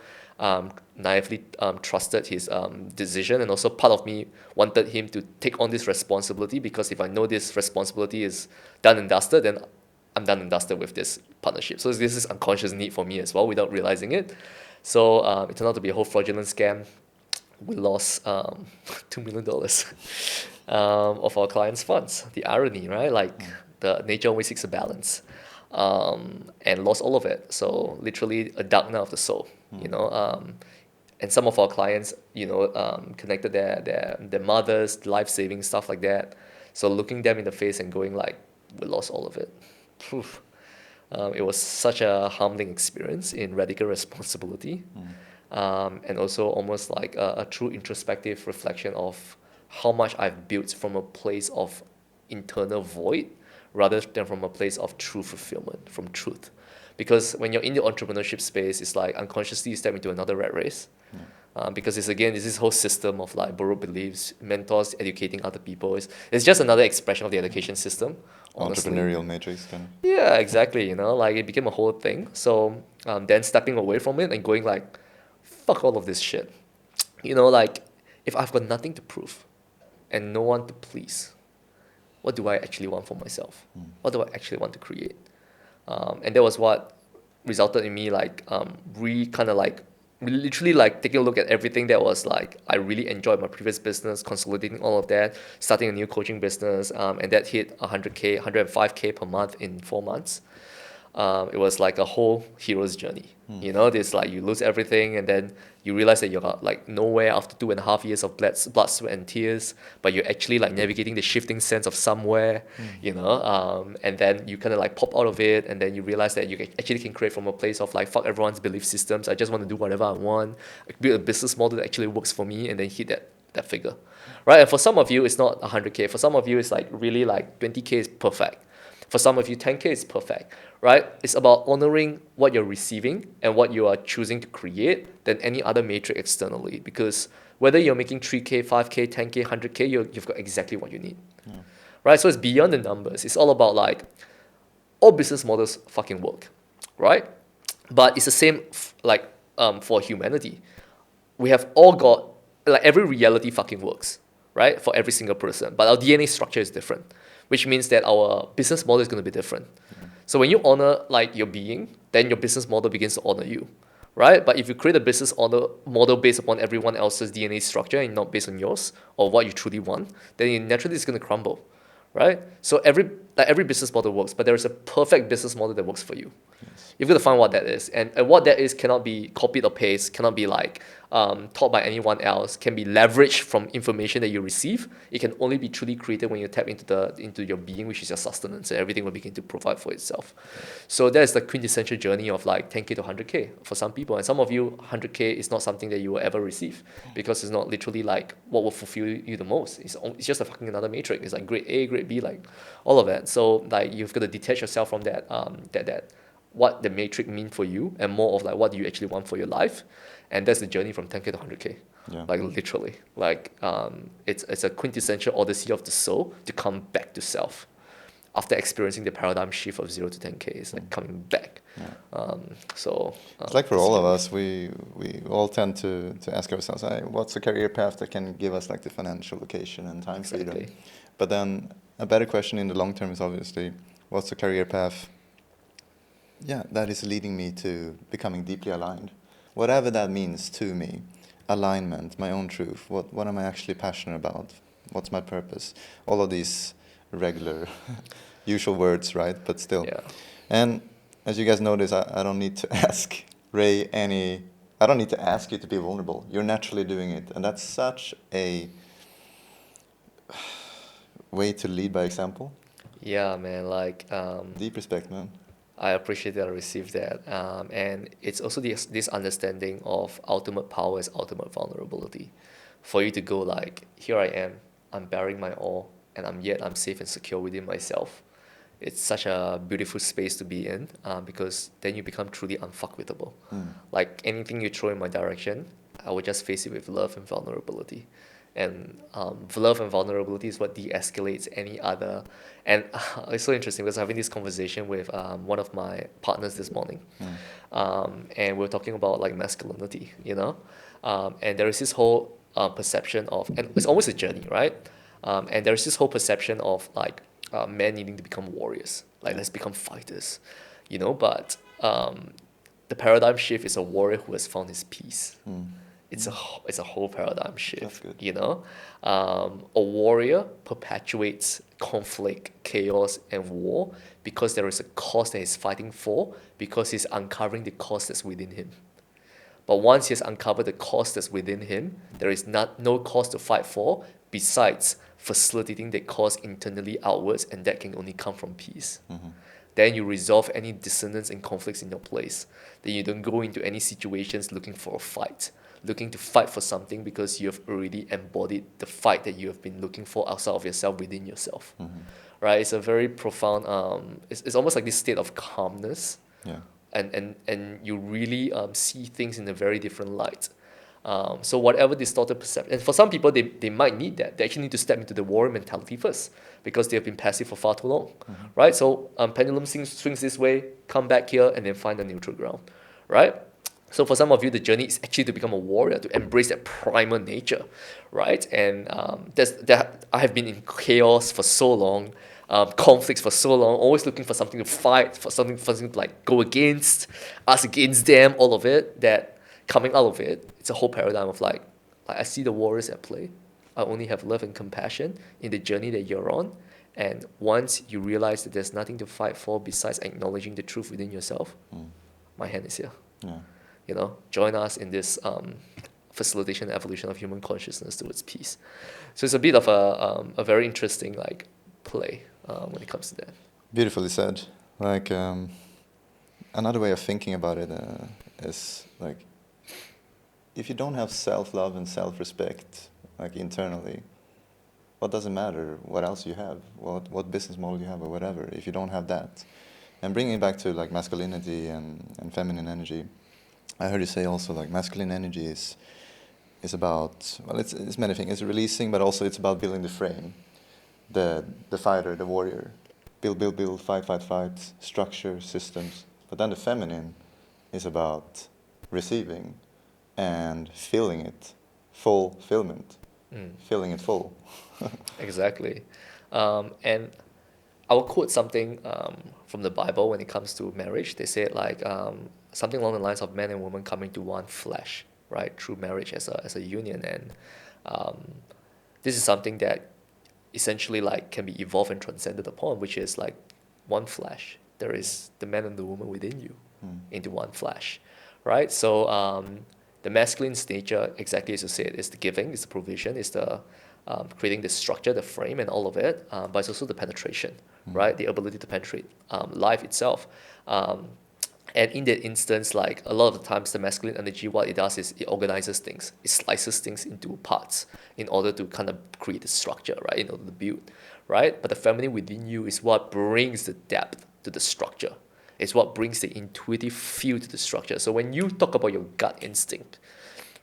naively trusted his decision. And also part of me wanted him to take on this responsibility because if I know this responsibility is done and dusted, then I'm done and dusted with this partnership. So this is unconscious need for me as well without realizing it. So it turned out to be a whole fraudulent scam. We lost $2 million of our clients' funds. The irony, right? Like the nature always seeks a balance, and lost all of it. So literally a dark night of the soul, you know. And some of our clients, you know, connected their mothers, life saving stuff like that. So looking them in the face and going like, we lost all of it. Poof. It was such a humbling experience in radical responsibility, and also almost like a true introspective reflection of how much I've built from a place of internal void rather than from a place of true fulfillment, from truth. Because when you're in the entrepreneurship space, it's like unconsciously you step into another rat race. Because it's again, it's this whole system of like borrowed beliefs, mentors educating other people. It's just another expression of the education system, honestly. Entrepreneurial matrix kind of. Yeah, exactly. You know, like it became a whole thing. So then stepping away from it and going like, fuck all of this shit. You know, like if I've got nothing to prove and no one to please, what do I actually want for myself? What do I actually want to create? And that was what resulted in me like kind of like literally like taking a look at everything that was like I really enjoyed my previous business, consolidating all of that, starting a new coaching business, and that hit 100K, 105K per month in 4 months. it was like a whole hero's journey. You know, this like you lose everything and then you realize that you're like nowhere after 2.5 years of blood, sweat, and tears, but you're actually like navigating the shifting sands of somewhere, you know, and then you kind of like pop out of it, and then you realize that you actually can create from a place of like, fuck everyone's belief systems. I just want to do whatever I want, build a business model that actually works for me, and then hit that figure, right? And for some of you, it's not 100K. For some of you, it's like really like 20K is perfect. For some of you, 10K is perfect, right? It's about honoring what you're receiving and what you are choosing to create than any other metric externally. Because whether you're making 3K, 5K, 10K, 100K, you've got exactly what you need, right? So it's beyond the numbers. It's all about like, all business models fucking work, right? But it's the same for humanity. We have all got, like every reality fucking works, right? For every single person. But our DNA structure is different, which means that our business model is going to be different. So when you honor like your being, then your business model begins to honor you, right? But if you create a business model based upon everyone else's DNA structure and not based on yours or what you truly want, then it naturally is going to crumble, right? So every business model works, but there is a perfect business model that works for you. You've got to find what that is, and what that is cannot be copied or pasted, cannot be like taught by anyone else, can be leveraged from information that you receive. It can only be truly created when you tap into your being, which is your sustenance, and everything will begin to provide for itself. So that is the quintessential journey of like 10K to 100K for some people, and some of you 100K is not something that you will ever receive because it's not literally like what will fulfill you the most. It's just a fucking another matrix. It's like grade A, grade B, like all of that. So like you've got to detach yourself from that that what the matrix mean for you and more of like what do you actually want for your life, and that's the journey from 10K to 100K. Like literally, like it's a quintessential odyssey of the soul to come back to self after experiencing the paradigm shift of 0 to 10K. It's like coming back. It's like for all of us, we all tend to ask ourselves, hey, what's a career path that can give us like the financial location and time freedom? But then a better question in the long term is obviously, what's the career path that is leading me to becoming deeply aligned? Whatever that means to me, alignment, my own truth, what am I actually passionate about? What's my purpose? All of these regular, usual words, right? But still. Yeah. And as you guys notice, I don't need to ask Ray I don't need to ask you to be vulnerable. You're naturally doing it. And that's such a way to lead by example. Yeah, man, like Deep respect, man. I appreciate that I received that. And it's also this understanding of ultimate power is ultimate vulnerability. For you to go like, here I am, I'm bearing my all, and I'm safe and secure within myself. It's such a beautiful space to be in because then you become truly unfuckwithable. Like anything you throw in my direction, I will just face it with love and vulnerability. And love and vulnerability is what de-escalates any other. And it's so interesting because I was having this conversation with one of my partners this morning. And we were talking about like masculinity, you know? And there is this whole perception of, and it's almost a journey, right? And there's this whole perception of like men needing to become warriors, like let's become fighters, you know? But the paradigm shift is a warrior who has found his peace. It's a whole paradigm shift, you know? A warrior perpetuates conflict, chaos, and war because there is a cause that he's fighting for, because he's uncovering the cause that's within him. But once he has uncovered the cause that's within him, there is no cause to fight for besides facilitating that cause internally outwards, and that can only come from peace. Then you resolve any dissonance and conflicts in your place. Then you don't go into any situations looking for a fight, looking to fight for something because you have already embodied the fight that you have been looking for outside of yourself, within yourself. Right? It's a very profound, it's almost like this state of calmness. And you really see things in a very different light. So whatever distorted perception, and for some people, they might need that. They actually need to step into the warrior mentality first because they have been passive for far too long, right? So pendulum swings this way, come back here, and then find the neutral ground, right? So for some of you, the journey is actually to become a warrior, to embrace that primal nature, right? And that I have been in chaos for so long, conflicts for so long, always looking for something to fight, for something to like go against, us against them, all of it, that coming out of it, it's a whole paradigm of like I see the warriors at play. I only have love and compassion in the journey that you're on, And once you realize that there's nothing to fight for besides acknowledging the truth within yourself, my hand is here. Yeah. Join us in this facilitation and evolution of human consciousness towards peace. So it's a bit of a very interesting like play when it comes to that. Beautifully said. Like another way of thinking about it is like, if you don't have self-love and self-respect, like internally, what does it matter what else you have, what business model you have or whatever, if you don't have that? And bringing it back to like masculinity and feminine energy, I heard you say also like masculine energy is about, well, it's many things. It's releasing, but also it's about building the frame, the fighter, the warrior, build, fight, structure, systems. But then the feminine is about receiving and feeling it, fulfillment, feeling it full. Exactly. And I will quote something from the Bible when it comes to marriage. They say it like something along the lines of man and woman coming to one flesh, right, through marriage as a union. And this is something that essentially like can be evolved and transcended upon, which is like one flesh. There is the man and the woman within you into one flesh, right? So the masculine's nature, exactly as you said, is the giving, is the provision, is the creating the structure, the frame, and all of it. But it's also the penetration, right? The ability to penetrate life itself. And in that instance, like a lot of the times, the masculine energy, what it does is it organizes things. It slices things into parts in order to kind of create the structure, right? In order to build, right? But the feminine within you is what brings the depth to the structure. It's what brings the intuitive feel to the structure. So when you talk about your gut instinct,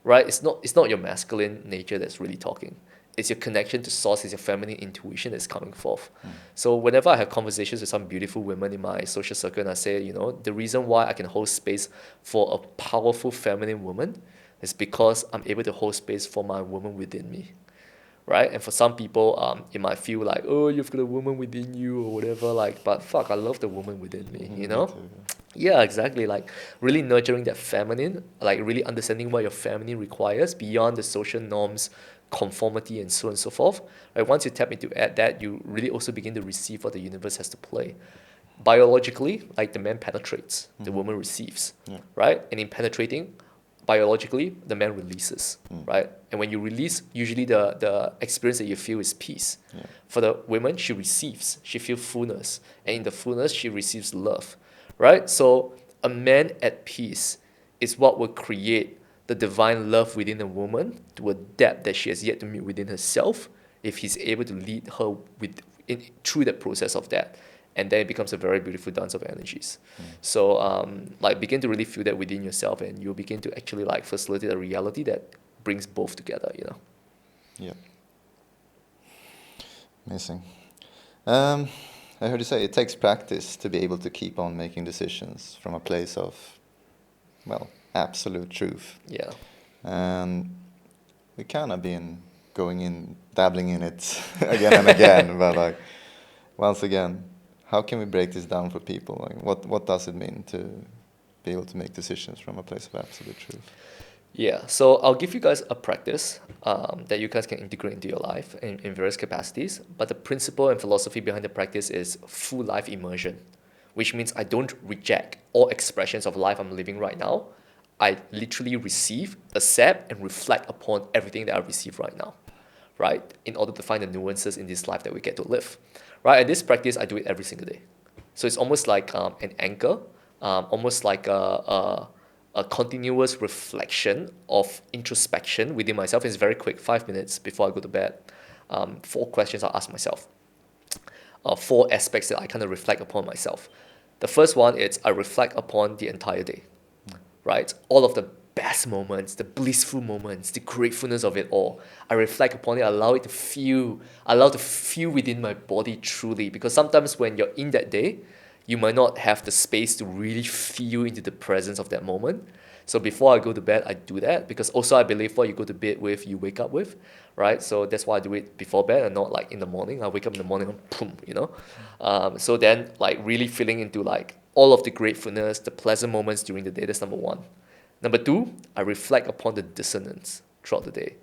right? It's not your masculine nature that's really talking. It's your connection to source, it's your feminine intuition that's coming forth. So whenever I have conversations with some beautiful women in my social circle, and I say, the reason why I can hold space for a powerful feminine woman is because I'm able to hold space for my woman within me, right? And for some people, it might feel like, oh, you've got a woman within you or whatever, like, but fuck, I love the woman within me, you know? Me too. Yeah, exactly. Like really nurturing that feminine, like really understanding what your feminine requires beyond the social norms, conformity, and so on and so forth. Right? Once you tap into that, you really also begin to receive what the universe has to play. Biologically, like the man penetrates, the woman receives, right? And in penetrating, biologically, the man releases, right? And when you release, usually the experience that you feel is peace. For the woman, she receives, she feels fullness. And in the fullness, she receives love, right? So a man at peace is what will create the divine love within a woman to a depth that she has yet to meet within herself if he's able to lead her through that process of that. And then it becomes a very beautiful dance of energies. So like begin to really feel that within yourself, and you'll begin to actually like facilitate a reality that brings both together, Yeah. Amazing. I heard you say it takes practice to be able to keep on making decisions from a place of, well, absolute truth. Yeah. And we kind of been dabbling in it again and again, but like, once again, how can we break this down for people? Like, what does it mean to be able to make decisions from a place of absolute truth? Yeah, so I'll give you guys a practice that you guys can integrate into your life in various capacities. But the principle and philosophy behind the practice is full life immersion, which means I don't reject all expressions of life I'm living right now. I literally receive, accept, and reflect upon everything that I receive right now, right? In order to find the nuances in this life that we get to live, right? And this practice, I do it every single day. So it's almost like an anchor, almost like a continuous reflection of introspection within myself. It's very quick, 5 minutes before I go to bed. 4 questions I'll ask myself. 4 aspects that I kind of reflect upon myself. The first one is I reflect upon the entire day, right? All of the best moments, the blissful moments, the gratefulness of it all. I reflect upon it, allow to feel within my body truly. Because sometimes when you're in that day, you might not have the space to really feel into the presence of that moment. So before I go to bed, I do that, because also I believe what you go to bed with, you wake up with, right? So that's why I do it before bed and not like in the morning. I wake up in the morning and boom, So then like really feeling into like all of the gratefulness, the pleasant moments during the day. That's number 1. Number 2, I reflect upon the dissonance throughout the day.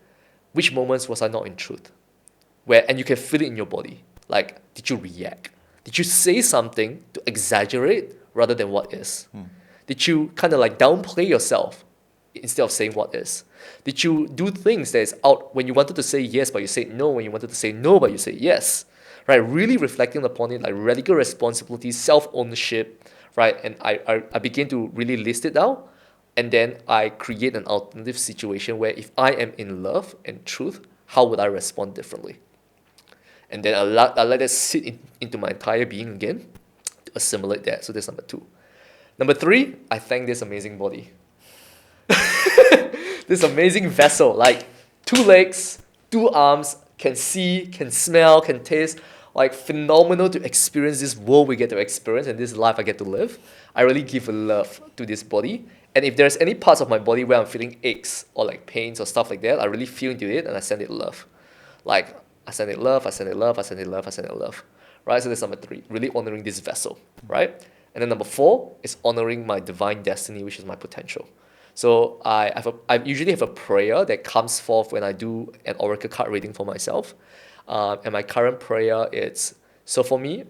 Which moments was I not in truth? And you can feel it in your body. Like, did you react? Did you say something to exaggerate rather than what is? Did you kind of like downplay yourself instead of saying what is? Did you do things that is out when you wanted to say yes, but you said no, when you wanted to say no, but you said yes? Right? Really reflecting upon it, like radical responsibility, self-ownership, right? And I begin to really list it down. And then I create an alternative situation where if I am in love and truth, how would I respond differently? And then I let it sit into my entire being again to assimilate that. So that's number two. Number three, I thank this amazing body. This amazing vessel, like 2 legs, 2 arms, can see, can smell, can taste, like phenomenal to experience this world we get to experience and this life I get to live. I really give love to this body. And if there's any parts of my body where I'm feeling aches or like pains or stuff like that, I really feel into it and I send it love. Like, I send it love, I send it love, I send it love, I send it love. Right? So that's number three, really honoring this vessel, right? And then number four is honoring my divine destiny, which is my potential. So I usually have a prayer that comes forth when I do an oracle card reading for myself. And my current prayer is, so for me,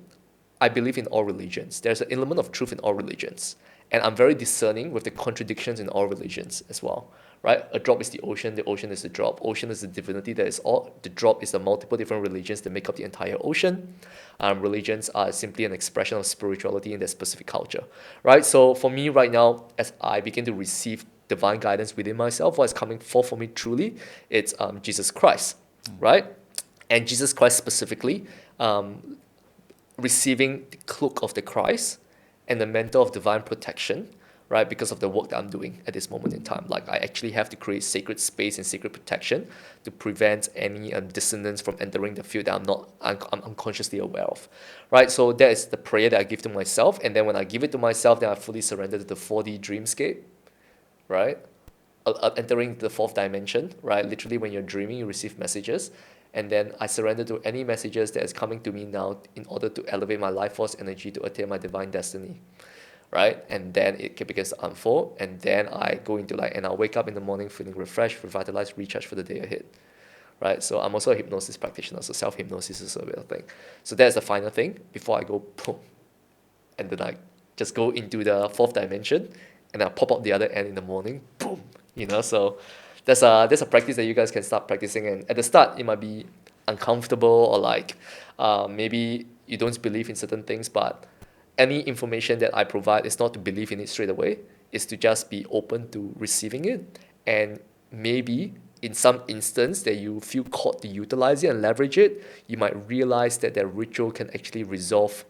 I believe in all religions. There's an element of truth in all religions. And I'm very discerning with the contradictions in all religions as well, right? A drop is the ocean is the drop. Ocean is the divinity that is all. The drop is the multiple different religions that make up the entire ocean. Religions are simply an expression of spirituality in their specific culture, right? So for me right now, as I begin to receive divine guidance within myself, what is coming forth for me truly, it's Jesus Christ, right? And Jesus Christ specifically, receiving the cloak of the Christ and the mantle of divine protection, right? Because of the work that I'm doing at this moment in time. Like I actually have to create sacred space and sacred protection to prevent any dissonance from entering the field that I'm unconsciously aware of, right? So that is the prayer that I give to myself. And then when I give it to myself, then I fully surrender to the 4D dreamscape, right? Entering the fourth dimension, right? Literally when you're dreaming, you receive messages. And then I surrender to any messages that is coming to me now in order to elevate my life force energy to attain my divine destiny, right? And then it begins to unfold. And then I go into and I'll wake up in the morning feeling refreshed, revitalized, recharged for the day ahead, right? So I'm also a hypnosis practitioner, so self-hypnosis is a real thing. So that's the final thing before I go, boom. And then I just go into the fourth dimension and I pop up the other end in the morning, boom, so that's a practice that you guys can start practicing. And at the start, it might be uncomfortable or maybe you don't believe in certain things, but any information that I provide is not to believe in it straight away. It's to just be open to receiving it. And maybe in some instance that you feel called to utilize it and leverage it, you might realize that that ritual can actually resolve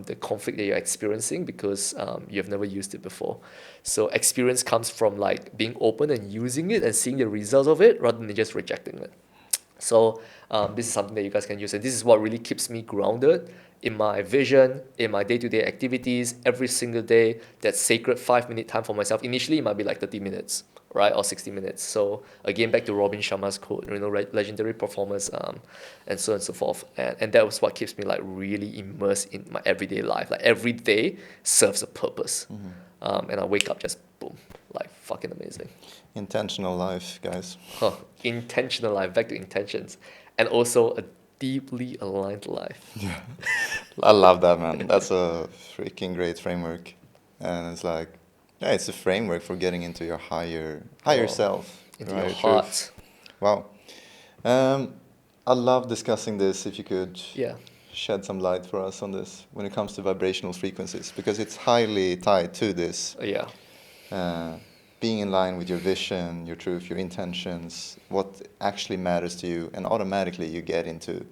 the conflict that you're experiencing because you've never used it before. So experience comes from being open and using it and seeing the results of it rather than just rejecting it. So this is something that you guys can use, and this is what really keeps me grounded in my vision, in my day-to-day activities, every single day. That sacred 5-minute time for myself. Initially, it might be 30 minutes, right, or 60 minutes. So again, back to Robin Sharma's quote, legendary performers, and so on and so forth. And that was what keeps me really immersed in my everyday life. Every day serves a purpose, and I wake up just boom, fucking amazing. Intentional life, guys. Intentional life, back to intentions. And also a deeply aligned life. Yeah, I love that, man. That's a freaking great framework. And it's it's a framework for getting into your higher self. Into your heart. Truth. Wow. I love discussing this. If you could shed some light for us on this when it comes to vibrational frequencies, because it's highly tied to this. Being in line with your vision, your truth, your intentions, what actually matters to you, and automatically you get into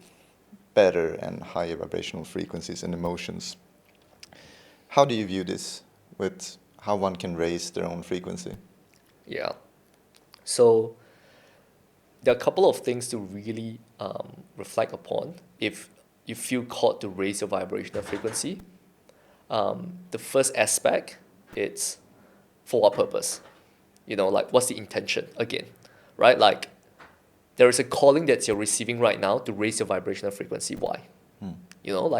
better and higher vibrational frequencies and emotions. How do you view this with how one can raise their own frequency? Yeah. So there are a couple of things to really reflect upon if you feel called to raise your vibrational frequency. The first aspect, it's for what purpose? What's the intention again, right? There is a calling that you're receiving right now to raise your vibrational frequency. Why?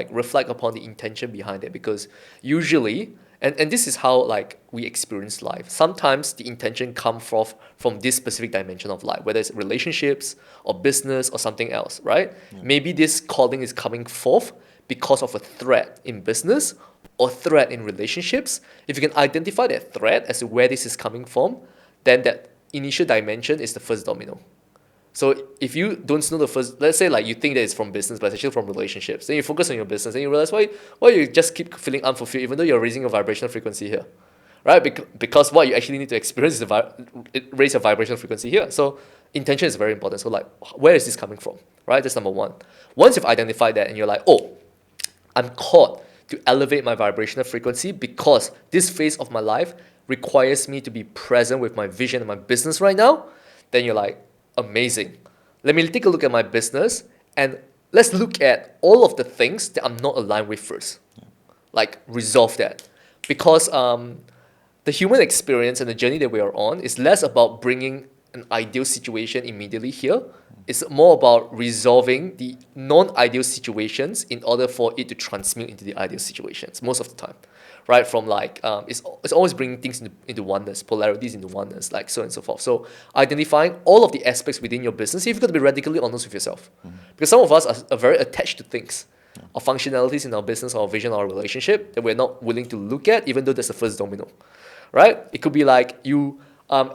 Reflect upon the intention behind it, because usually And this is how like we experience life. Sometimes the intention comes from this specific dimension of life, whether it's relationships or business or something else, right? Maybe this calling is coming forth because of a threat in business or threat in relationships. If you can identify that threat as to where this is coming from, then that initial dimension is the first domino. So if you don't know the first, let's say like you think that it's from business, but it's actually from relationships, then you focus on your business, then you realize why you just keep feeling unfulfilled, even though you're raising your vibrational frequency here, right? Because what you actually need to experience is raise your vibrational frequency here. So intention is very important. So like, where is this coming from, right? That's number one. Once you've identified that and you're like, oh, I'm called to elevate my vibrational frequency because this phase of my life requires me to be present with my vision and my business right now, then you're like, amazing. Let me take a look at my business and let's look at all of the things that I'm not aligned with first. Like resolve that. Because the human experience and the journey that we are on is less about bringing an ideal situation immediately here. It's more about resolving the non-ideal situations in order for it to transmute into the ideal situations most of the time, right? From like, it's always bringing things into oneness, polarities into oneness, like so and so forth. So identifying all of the aspects within your business, you've got to be radically honest with yourself. Because some of us are very attached to things, or functionalities in our business or vision or relationship that we're not willing to look at, even though that's the first domino, right? It could be like you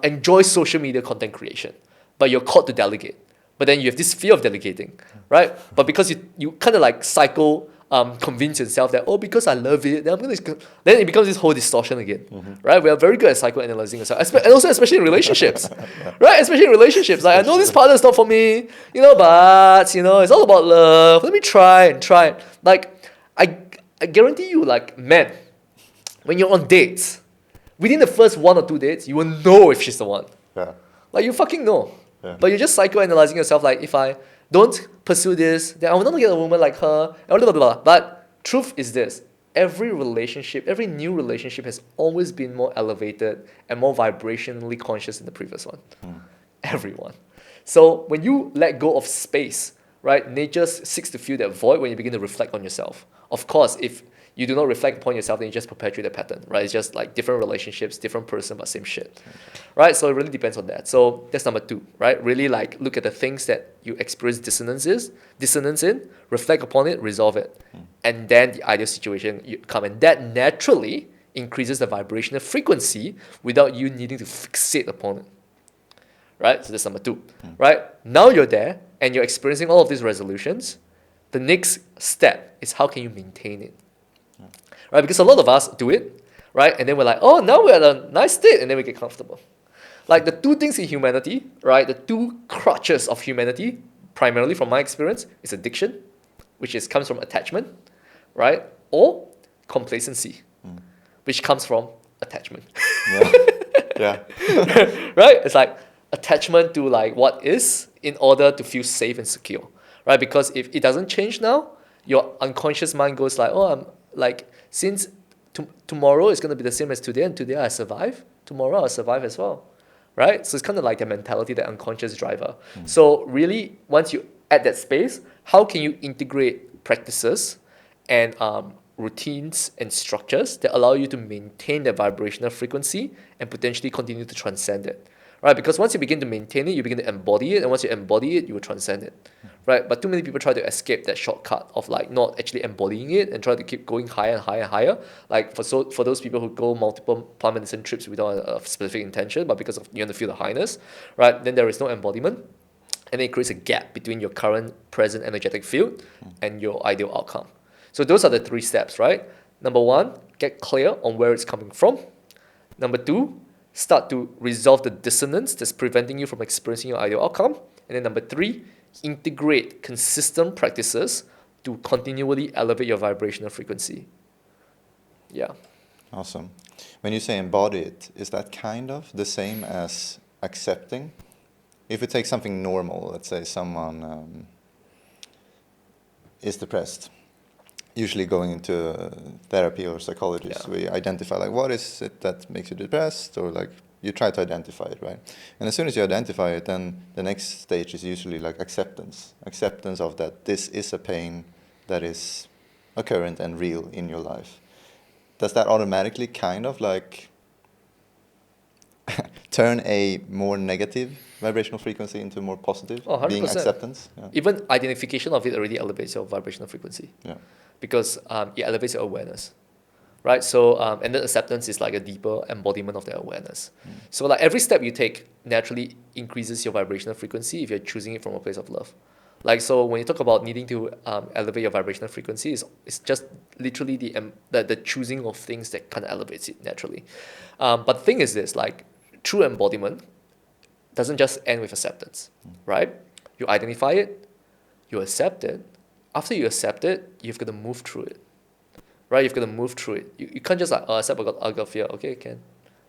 enjoy social media content creation, but you're called to delegate. But then you have this fear of delegating, right? But because you kind of like convince yourself that, oh, because I love it, then it becomes this whole distortion again, right? We are very good at psychoanalyzing ourselves, and also especially in relationships, right? Especially in relationships. Like, I know this partner is not for me, but, it's all about love. Let me try. Like, I guarantee you, like, man, when you're on dates, within the first 1 or 2 dates, you will know if she's the one. Yeah. Like, you fucking know. Yeah. But you're just psychoanalyzing yourself, like, if I don't pursue this, then I will not get a woman like her, blah, blah, blah. But truth is this, every relationship, every new relationship has always been more elevated and more vibrationally conscious than the previous one. Everyone. So when you let go of space, right, nature seeks to fill that void when you begin to reflect on yourself. Of course, if you do not reflect upon yourself, then you just perpetuate the pattern, right? It's just like different relationships, different person, but same shit, right? So it really depends on that. So that's number 2, right? Really like look at the things that you experience dissonance in, reflect upon it, resolve it. And then the ideal situation you come, and that naturally increases the vibrational frequency without you needing to fixate upon it, right? So that's number 2, right? Now you're there and you're experiencing all of these resolutions. The next step is how can you maintain it? Right, because a lot of us do it, right? And then we're like, oh, now we're at a nice state, and then we get comfortable. Like the 2 things in humanity, right? The 2 crutches of humanity, primarily from my experience, is addiction, which comes from attachment, right? Or complacency, which comes from attachment. Yeah. Yeah. Right? It's like attachment to like what is in order to feel safe and secure, right? Because if it doesn't change now, your unconscious mind goes like, oh, I'm like, since tomorrow is going to be the same as today, and today I survive, tomorrow I'll survive as well, right? So it's kind of like the mentality, that unconscious driver. So really, once you at that space, how can you integrate practices and routines and structures that allow you to maintain the vibrational frequency and potentially continue to transcend it, right? Because once you begin to maintain it, you begin to embody it, and once you embody it, you will transcend it, right? But too many people try to escape that shortcut of like not actually embodying it and try to keep going higher and higher and higher. Like for those people who go multiple plant medicine trips without a specific intention, but because of you want to feel the highness, right? Then there is no embodiment, and then it creates a gap between your current present energetic field and your ideal outcome. So those are the 3 steps, right? Number 1, get clear on where it's coming from. Number 2, start to resolve the dissonance that's preventing you from experiencing your ideal outcome. And then number 3, integrate consistent practices to continually elevate your vibrational frequency. Yeah. Awesome. When you say embody it, is that kind of the same as accepting? If we take something normal, let's say someone is depressed, usually going into therapy or psychologist, we identify like what is it that makes you depressed, or like you try to identify it, right? And as soon as you identify it, then the next stage is usually like acceptance of that this is a pain that is occurrent and real in your life. does that automatically kind of like turn a more negative vibrational frequency into more positive, Oh, being 100%. acceptance? Yeah. Even identification of it already elevates your vibrational frequency Yeah. because it elevates your awareness, right? So, and then acceptance is like a deeper embodiment of that awareness. So, like every step you take naturally increases your vibrational frequency if you're choosing it from a place of love. Like, so when you talk about needing to elevate your vibrational frequency, it's just literally the choosing of things that kind of elevates it naturally. But the thing is this, like, true embodiment doesn't just end with acceptance, right? You identify it, you accept it. After you accept it, you've got to move through it, right? You've got to move through it. You can't just like, oh, accept I got fear. Okay, can.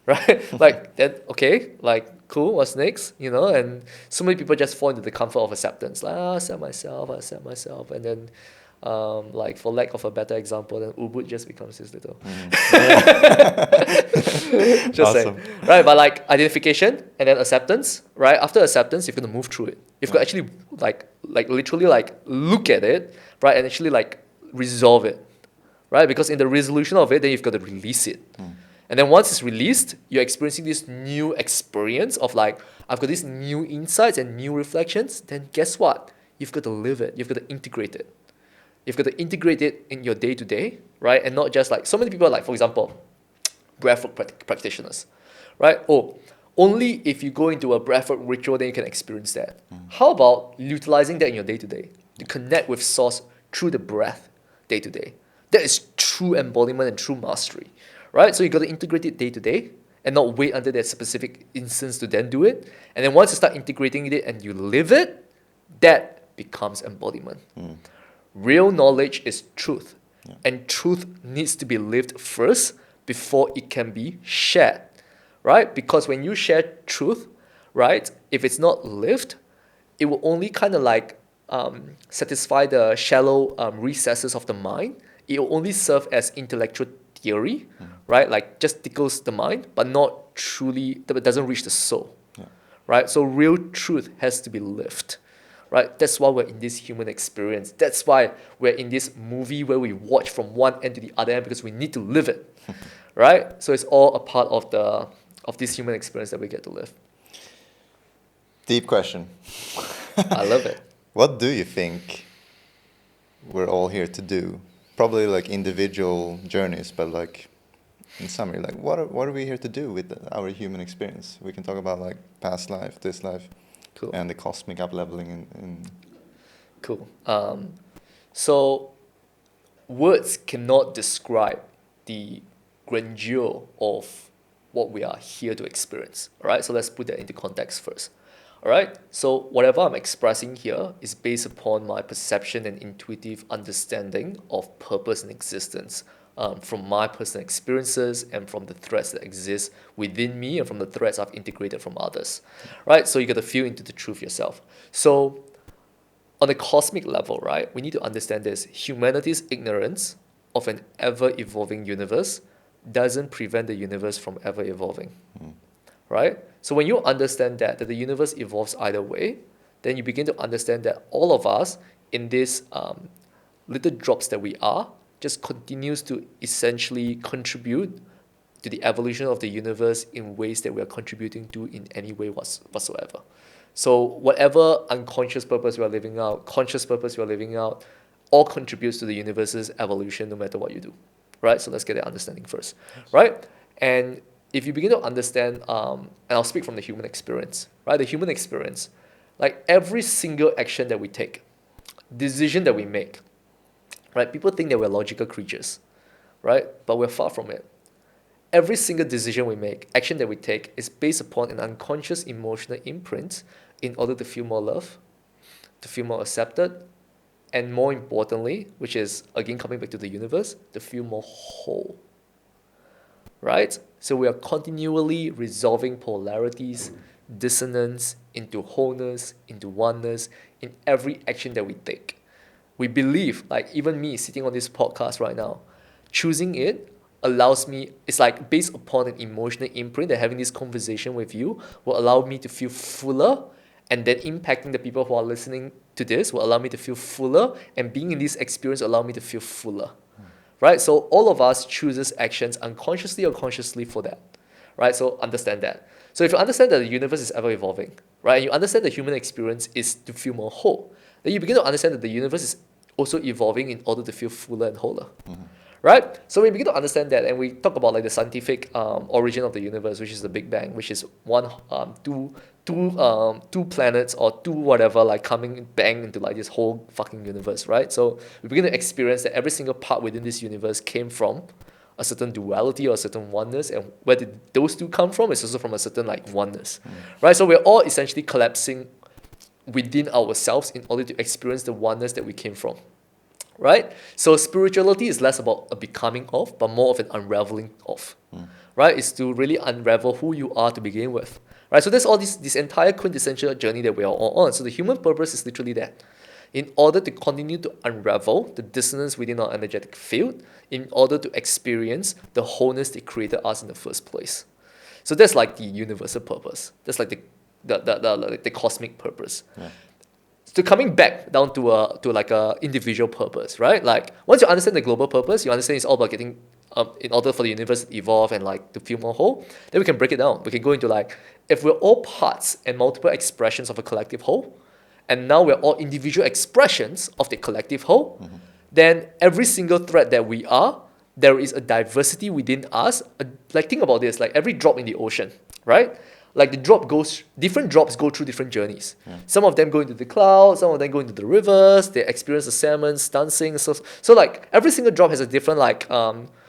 Right? Like, then, okay, like, cool, what's next? You know, and so many people just fall into the comfort of acceptance. Like, I accept myself. And then, like, for lack of a better example, then Ubud just becomes this little. Just Awesome. saying. Right? But like identification and then acceptance, right? After acceptance, you've got to move through it. You've got to actually like literally like look at it, right? And actually like resolve it. Right? Because in the resolution of it, then you've got to release it. And then once it's released, you're experiencing this new experience of like, I've got these new insights and new reflections. Then guess what? You've got to live it. You've got to integrate it. You've got to integrate it in your day to day, right? And not just like, so many people like, for example, breathwork practitioners, right? Oh, only if you go into a breathwork ritual, then you can experience that. How about utilizing that in your day to day to connect with source through the breath day to day? That is true embodiment and true mastery, right? So you got to integrate it day to day and not wait until that specific instance to then do it. And then once you start integrating it and you live it, that becomes embodiment. Real knowledge is truth, and truth needs to be lived first before it can be shared, right? Because when you share truth, right, if it's not lived, it will only kind of like satisfy the shallow recesses of the mind. It will only serve as intellectual theory, right? Like just tickles the mind, but not truly, it doesn't reach the soul, right? So real truth has to be lived, right? That's why we're in this human experience. That's why we're in this movie where we watch from one end to the other end because we need to live it, right? So it's all a part of this human experience that we get to live. Deep question. I love it. What do you think we're all here to do? Probably like individual journeys, but like in summary, like what are we here to do with our human experience? We can talk about like past life, this life, Cool. and the cosmic up leveling in Cool. So words cannot describe the grandeur of what we are here to experience. All right, so let's put that into context first. All right, so whatever I'm expressing here is based upon my perception and intuitive understanding of purpose and existence, from my personal experiences and from the threads that exist within me and from the threads I've integrated from others. Right, so you got to feel into the truth yourself. So on a cosmic level, right, we need to understand this. Humanity's ignorance of an ever-evolving universe doesn't prevent the universe from ever evolving, right? So when you understand that the universe evolves either way, then you begin to understand that all of us in these little drops that we are just continues to essentially contribute to the evolution of the universe in ways that we are contributing to in any way whatsoever. So whatever unconscious purpose we are living out, conscious purpose we are living out, all contributes to the universe's evolution no matter what you do, right? So let's get that understanding first, right? And if you begin to understand, and I'll speak from the human experience, right? The human experience, like every single action that we take, decision that we make, right? People think that we're logical creatures, right? But we're far from it. Every single decision we make, action that we take, is based upon an unconscious emotional imprint in order to feel more love, to feel more accepted, and more importantly, which is again coming back to the universe, to feel more whole. Right? So we are continually resolving polarities, dissonance into wholeness, into oneness in every action that we take. We believe, like even me sitting on this podcast right now, choosing it allows me, it's like based upon an emotional imprint that having this conversation with you will allow me to feel fuller, and then impacting the people who are listening to this will allow me to feel fuller, and being in this experience will allow me to feel fuller. right? So all of us chooses actions unconsciously or consciously for that, right? So understand that. So if you understand that the universe is ever evolving, right, and you understand the human experience is to feel more whole, then you begin to understand that the universe is also evolving in order to feel fuller and wholer. Right? So we begin to understand that, and we talk about like the scientific origin of the universe, which is the Big Bang, which is two planets or two whatever like coming bang into like this whole fucking universe, right? So we begin to experience that every single part within this universe came from a certain duality or a certain oneness, and where did those two come from? It's also from a certain like oneness, right? So we're all essentially collapsing within ourselves in order to experience the oneness that we came from. Right? So spirituality is less about a becoming of, but more of an unraveling of. Right? It's to really unravel who you are to begin with. Right? So there's all this entire quintessential journey that we are all on. So the human purpose is literally that. In order to continue to unravel the dissonance within our energetic field, in order to experience the wholeness that created us in the first place. So that's like the universal purpose. That's like the cosmic purpose. Yeah. So coming back down to like a individual purpose, right? Like once you understand the global purpose, you understand it's all about getting in order for the universe to evolve and like to feel more whole, then we can break it down. We can go into like if we're all parts and multiple expressions of a collective whole, and now we're all individual expressions of the collective whole, then every single thread that we are, there is a diversity within us. Like think about this, like every drop in the ocean, right? Like different drops go through different journeys. Some of them go into the clouds, some of them go into the rivers, they experience the salmons dancing. So like every single drop has a different like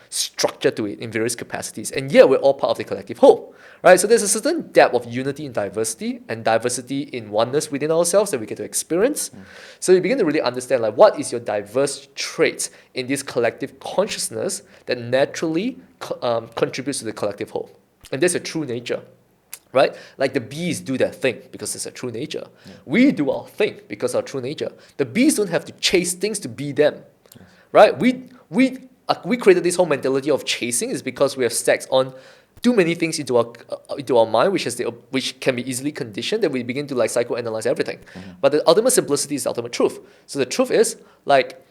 structure to it in various capacities. And yeah, we're all part of the collective whole, right? So there's a certain depth of unity in diversity and diversity in oneness within ourselves that we get to experience. So you begin to really understand like what is your diverse traits in this collective consciousness that naturally contributes to the collective whole. And that's your true nature. Right? Like the bees do their thing because it's a true nature. We do our thing because our true nature. The bees don't have to chase things to be them. Right? We created this whole mentality of chasing is because we have stacked on too many things into our mind, which can be easily conditioned, that we begin to like psychoanalyze everything. But the ultimate simplicity is the ultimate truth. So the truth is like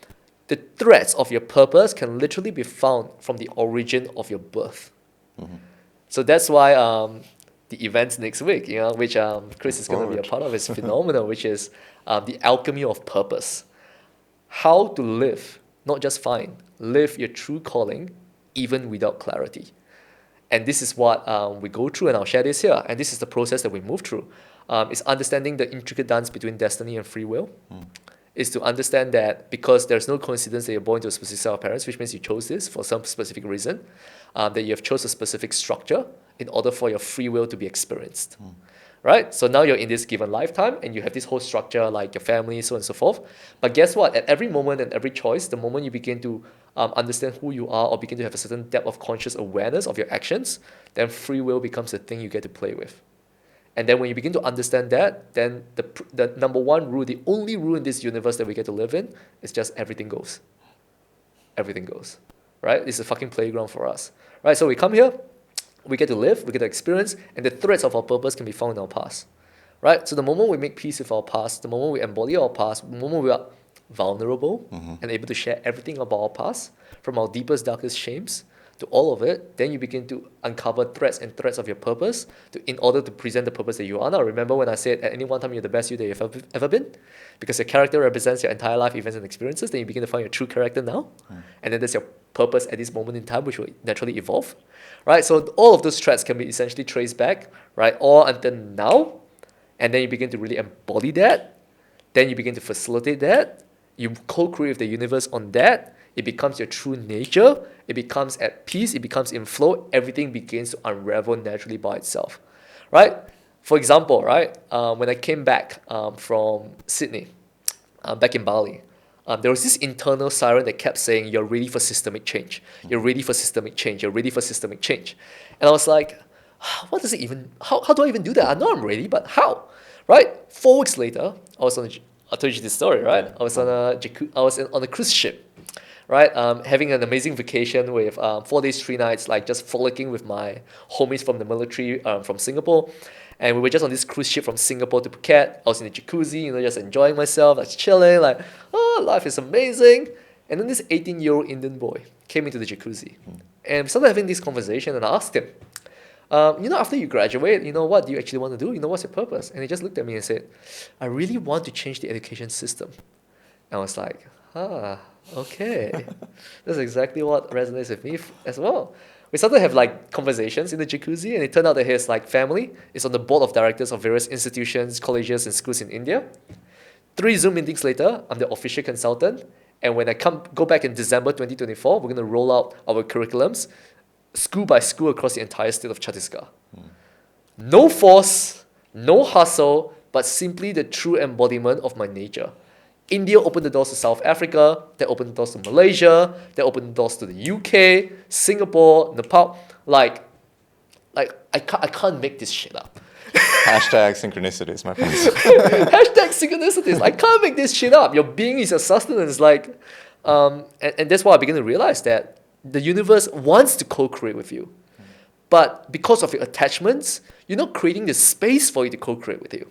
the threads of your purpose can literally be found from the origin of your birth. So that's why the events next week, which Chris is going to be a part of, is phenomenal, which is the alchemy of purpose. How to live, not just find, live your true calling even without clarity. And this is what we go through, and I'll share this here. And this is the process that we move through. It's understanding the intricate dance between destiny and free will. Is to understand that because there's no coincidence that you're born to a specific set of parents, which means you chose this for some specific reason, that you have chose a specific structure in order for your free will to be experienced. Right? So now you're in this given lifetime and you have this whole structure like your family, so on and so forth. But guess what? At every moment and every choice, the moment you begin to understand who you are or begin to have a certain depth of conscious awareness of your actions, then free will becomes the thing you get to play with. And then when you begin to understand that, then the number one rule, the only rule in this universe that we get to live in is just everything goes. Everything goes. Right? It's a fucking playground for us. Right? So we come here, we get to live, we get to experience, and the threads of our purpose can be found in our past. Right? So the moment we make peace with our past, the moment we embody our past, the moment we are vulnerable and able to share everything about our past, from our deepest, darkest shames to all of it, then you begin to uncover threads and threads of your purpose in order to present the purpose that you are now. Remember when I said at any one time you're the best you that you've ever been? Because your character represents your entire life events and experiences, then you begin to find your true character now. And then there's your purpose at this moment in time, which will naturally evolve. Right? So all of those threads can be essentially traced back, right, all until now. And then you begin to really embody that. Then you begin to facilitate that. You co-create with the universe on that. It becomes your true nature. It becomes at peace. It becomes in flow. Everything begins to unravel naturally by itself, right? For example, right, when I came back from Sydney, back in Bali, there was this internal siren that kept saying, you're ready for systemic change. You're ready for systemic change. You're ready for systemic change. And I was like, what does it even, how do I even do that? I know I'm ready, but how? Right? 4 weeks later, I told you this story, right? I was on a cruise ship. Right, having an amazing vacation with 4 days, 3 nights, like just frolicking with my homies from the military from Singapore. And we were just on this cruise ship from Singapore to Phuket. I was in the jacuzzi, just enjoying myself, like chilling, like, oh, life is amazing. And then this 18-year-old Indian boy came into the jacuzzi. And we started having this conversation, and I asked him, after you graduate, what do you actually want to do? What's your purpose? And he just looked at me and said, I really want to change the education system. And I was like, okay. That's exactly what resonates with me as well. We started to have like conversations in the jacuzzi, and it turned out that his like family is on the board of directors of various institutions, colleges, and schools in India. 3 Zoom meetings later, I'm the official consultant. And when I go back in December 2024, we're going to roll out our curriculums school by school across the entire state of Chhattisgarh. No force, no hustle, but simply the true embodiment of my nature. India opened the doors to South Africa, that opened the doors to Malaysia, that opened the doors to the UK, Singapore, Nepal. Like I can't make this shit up. Hashtag synchronicities, my friends. Hashtag synchronicities. I can't make this shit up. Your being is your sustenance. And that's why I began to realize that the universe wants to co-create with you. But because of your attachments, you're not creating the space for it to co-create with you.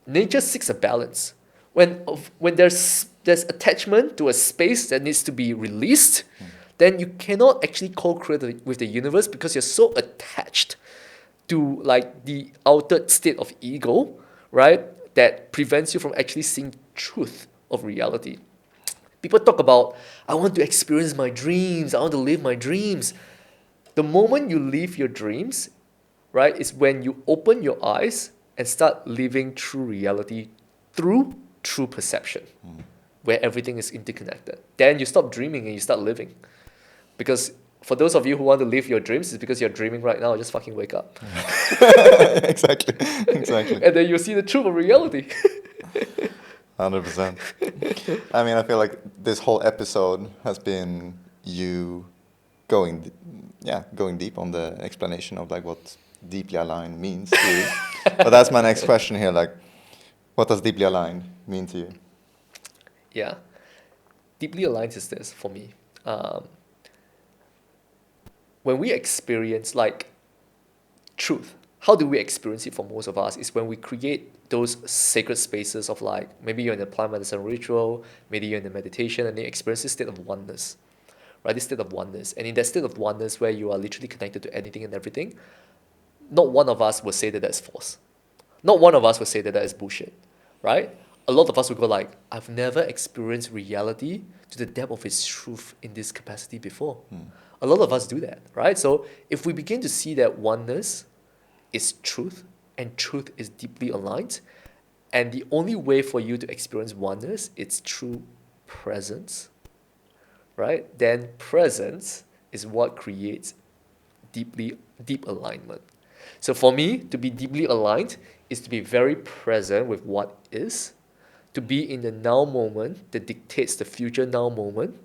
Nature seeks a balance. When there's attachment to a space that needs to be released, then you cannot actually co-create with the universe because you're so attached to like the altered state of ego, right? That prevents you from actually seeing truth of reality. People talk about, I want to experience my dreams, I want to live my dreams. The moment you live your dreams, right, is when you open your eyes and start living true reality through true perception, where everything is interconnected. Then you stop dreaming and you start living. Because for those of you who want to live your dreams, it's because you're dreaming right now. Just fucking wake up. Exactly. And then you'll see the truth of reality. 100%. I mean, I feel like this whole episode has been you going deep on the explanation of like what deeply aligned means to you. But that's my next question here. Like, what does deeply aligned mean to you? Yeah. Deeply aligned is this for me. When we experience like truth, how do we experience it for most of us is when we create those sacred spaces of like, maybe you're in a plant medicine ritual, maybe you're in a meditation, and you experience this state of oneness, right? This state of oneness. And in that state of oneness where you are literally connected to anything and everything, not one of us will say that that's false. Not one of us will say that that is bullshit, right? A lot of us will go like, I've never experienced reality to the depth of its truth in this capacity before. A lot of us do that, right? So if we begin to see that oneness is truth, and truth is deeply aligned, and the only way for you to experience oneness is through presence, right? Then presence is what creates deep alignment. So for me, to be deeply aligned is to be very present with what is, to be in the now moment that dictates the future now moment,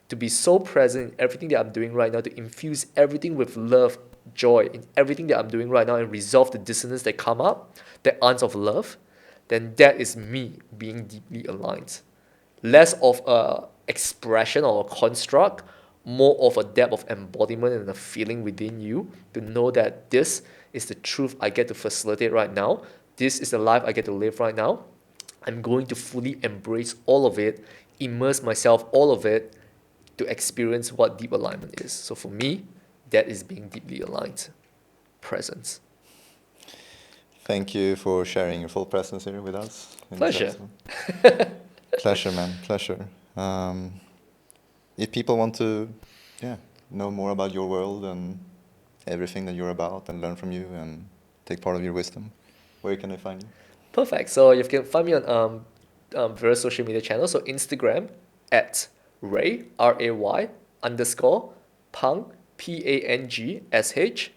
to be so present in everything that I'm doing right now, to infuse everything with love, joy in everything that I'm doing right now and resolve the dissonance that come up, the ants of love, then that is me being deeply aligned. Less of a expression or a construct, more of a depth of embodiment and a feeling within you to know that this is the truth I get to facilitate right now. This is the life I get to live right now. I'm going to fully embrace all of it, immerse myself, all of it, to experience what deep alignment is. So for me, that is being deeply aligned. Presence. Thank you for sharing your full presence here with us. Pleasure. Pleasure, man. Pleasure. If people want to know more about your world and everything that you're about and learn from you and take part of your wisdom, where can they find you? Perfect. So you can find me on various social media channels. So Instagram at Ray, R-A-Y, _ Pang, P-A-N-G-S-H,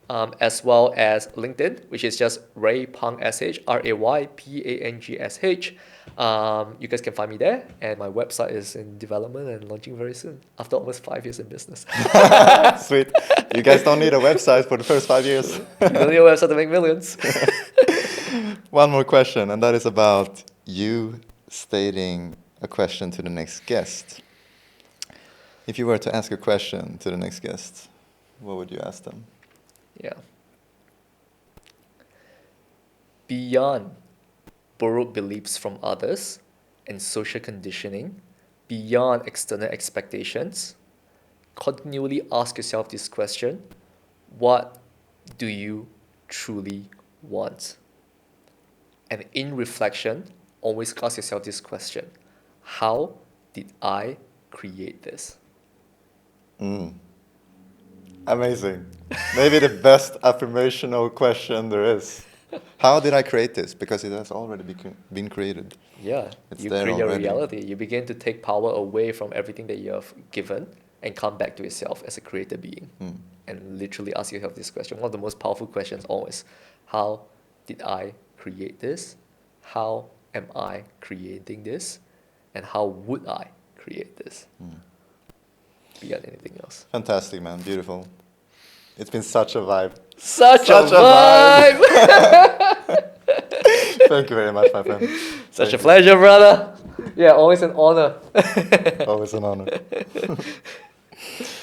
as well as LinkedIn, which is just Ray Pang SH, RAYPANGSH. You guys can find me there, and my website is in development and launching very soon, after almost 5 years in business. Sweet. You guys don't need a website for the first 5 years. You don't need a website to make millions. One more question, and that is about you stating a question to the next guest. If you were to ask a question to the next guest, what would you ask them? Yeah. Beyond borrowed beliefs from others and social conditioning, beyond external expectations. Continually ask yourself this question: what do you truly want? And in reflection, always ask yourself this question: how did I create this? Amazing. Maybe the best affirmational question there is. How did I create this? Because it has already been created. Yeah, It's you there create your already. reality. You begin to take power away from everything that you have given and come back to yourself as a created being. And literally ask yourself this question. One of the most powerful questions always: how did I create this? How am I creating this? And how would I create this? Beyond anything else. Fantastic, man. Beautiful. It's been such a vibe. Such a Such a vibe. vibe! Thank you very much, my friend. Such a Thank you. pleasure, brother. Yeah, always an honor. Always an honor.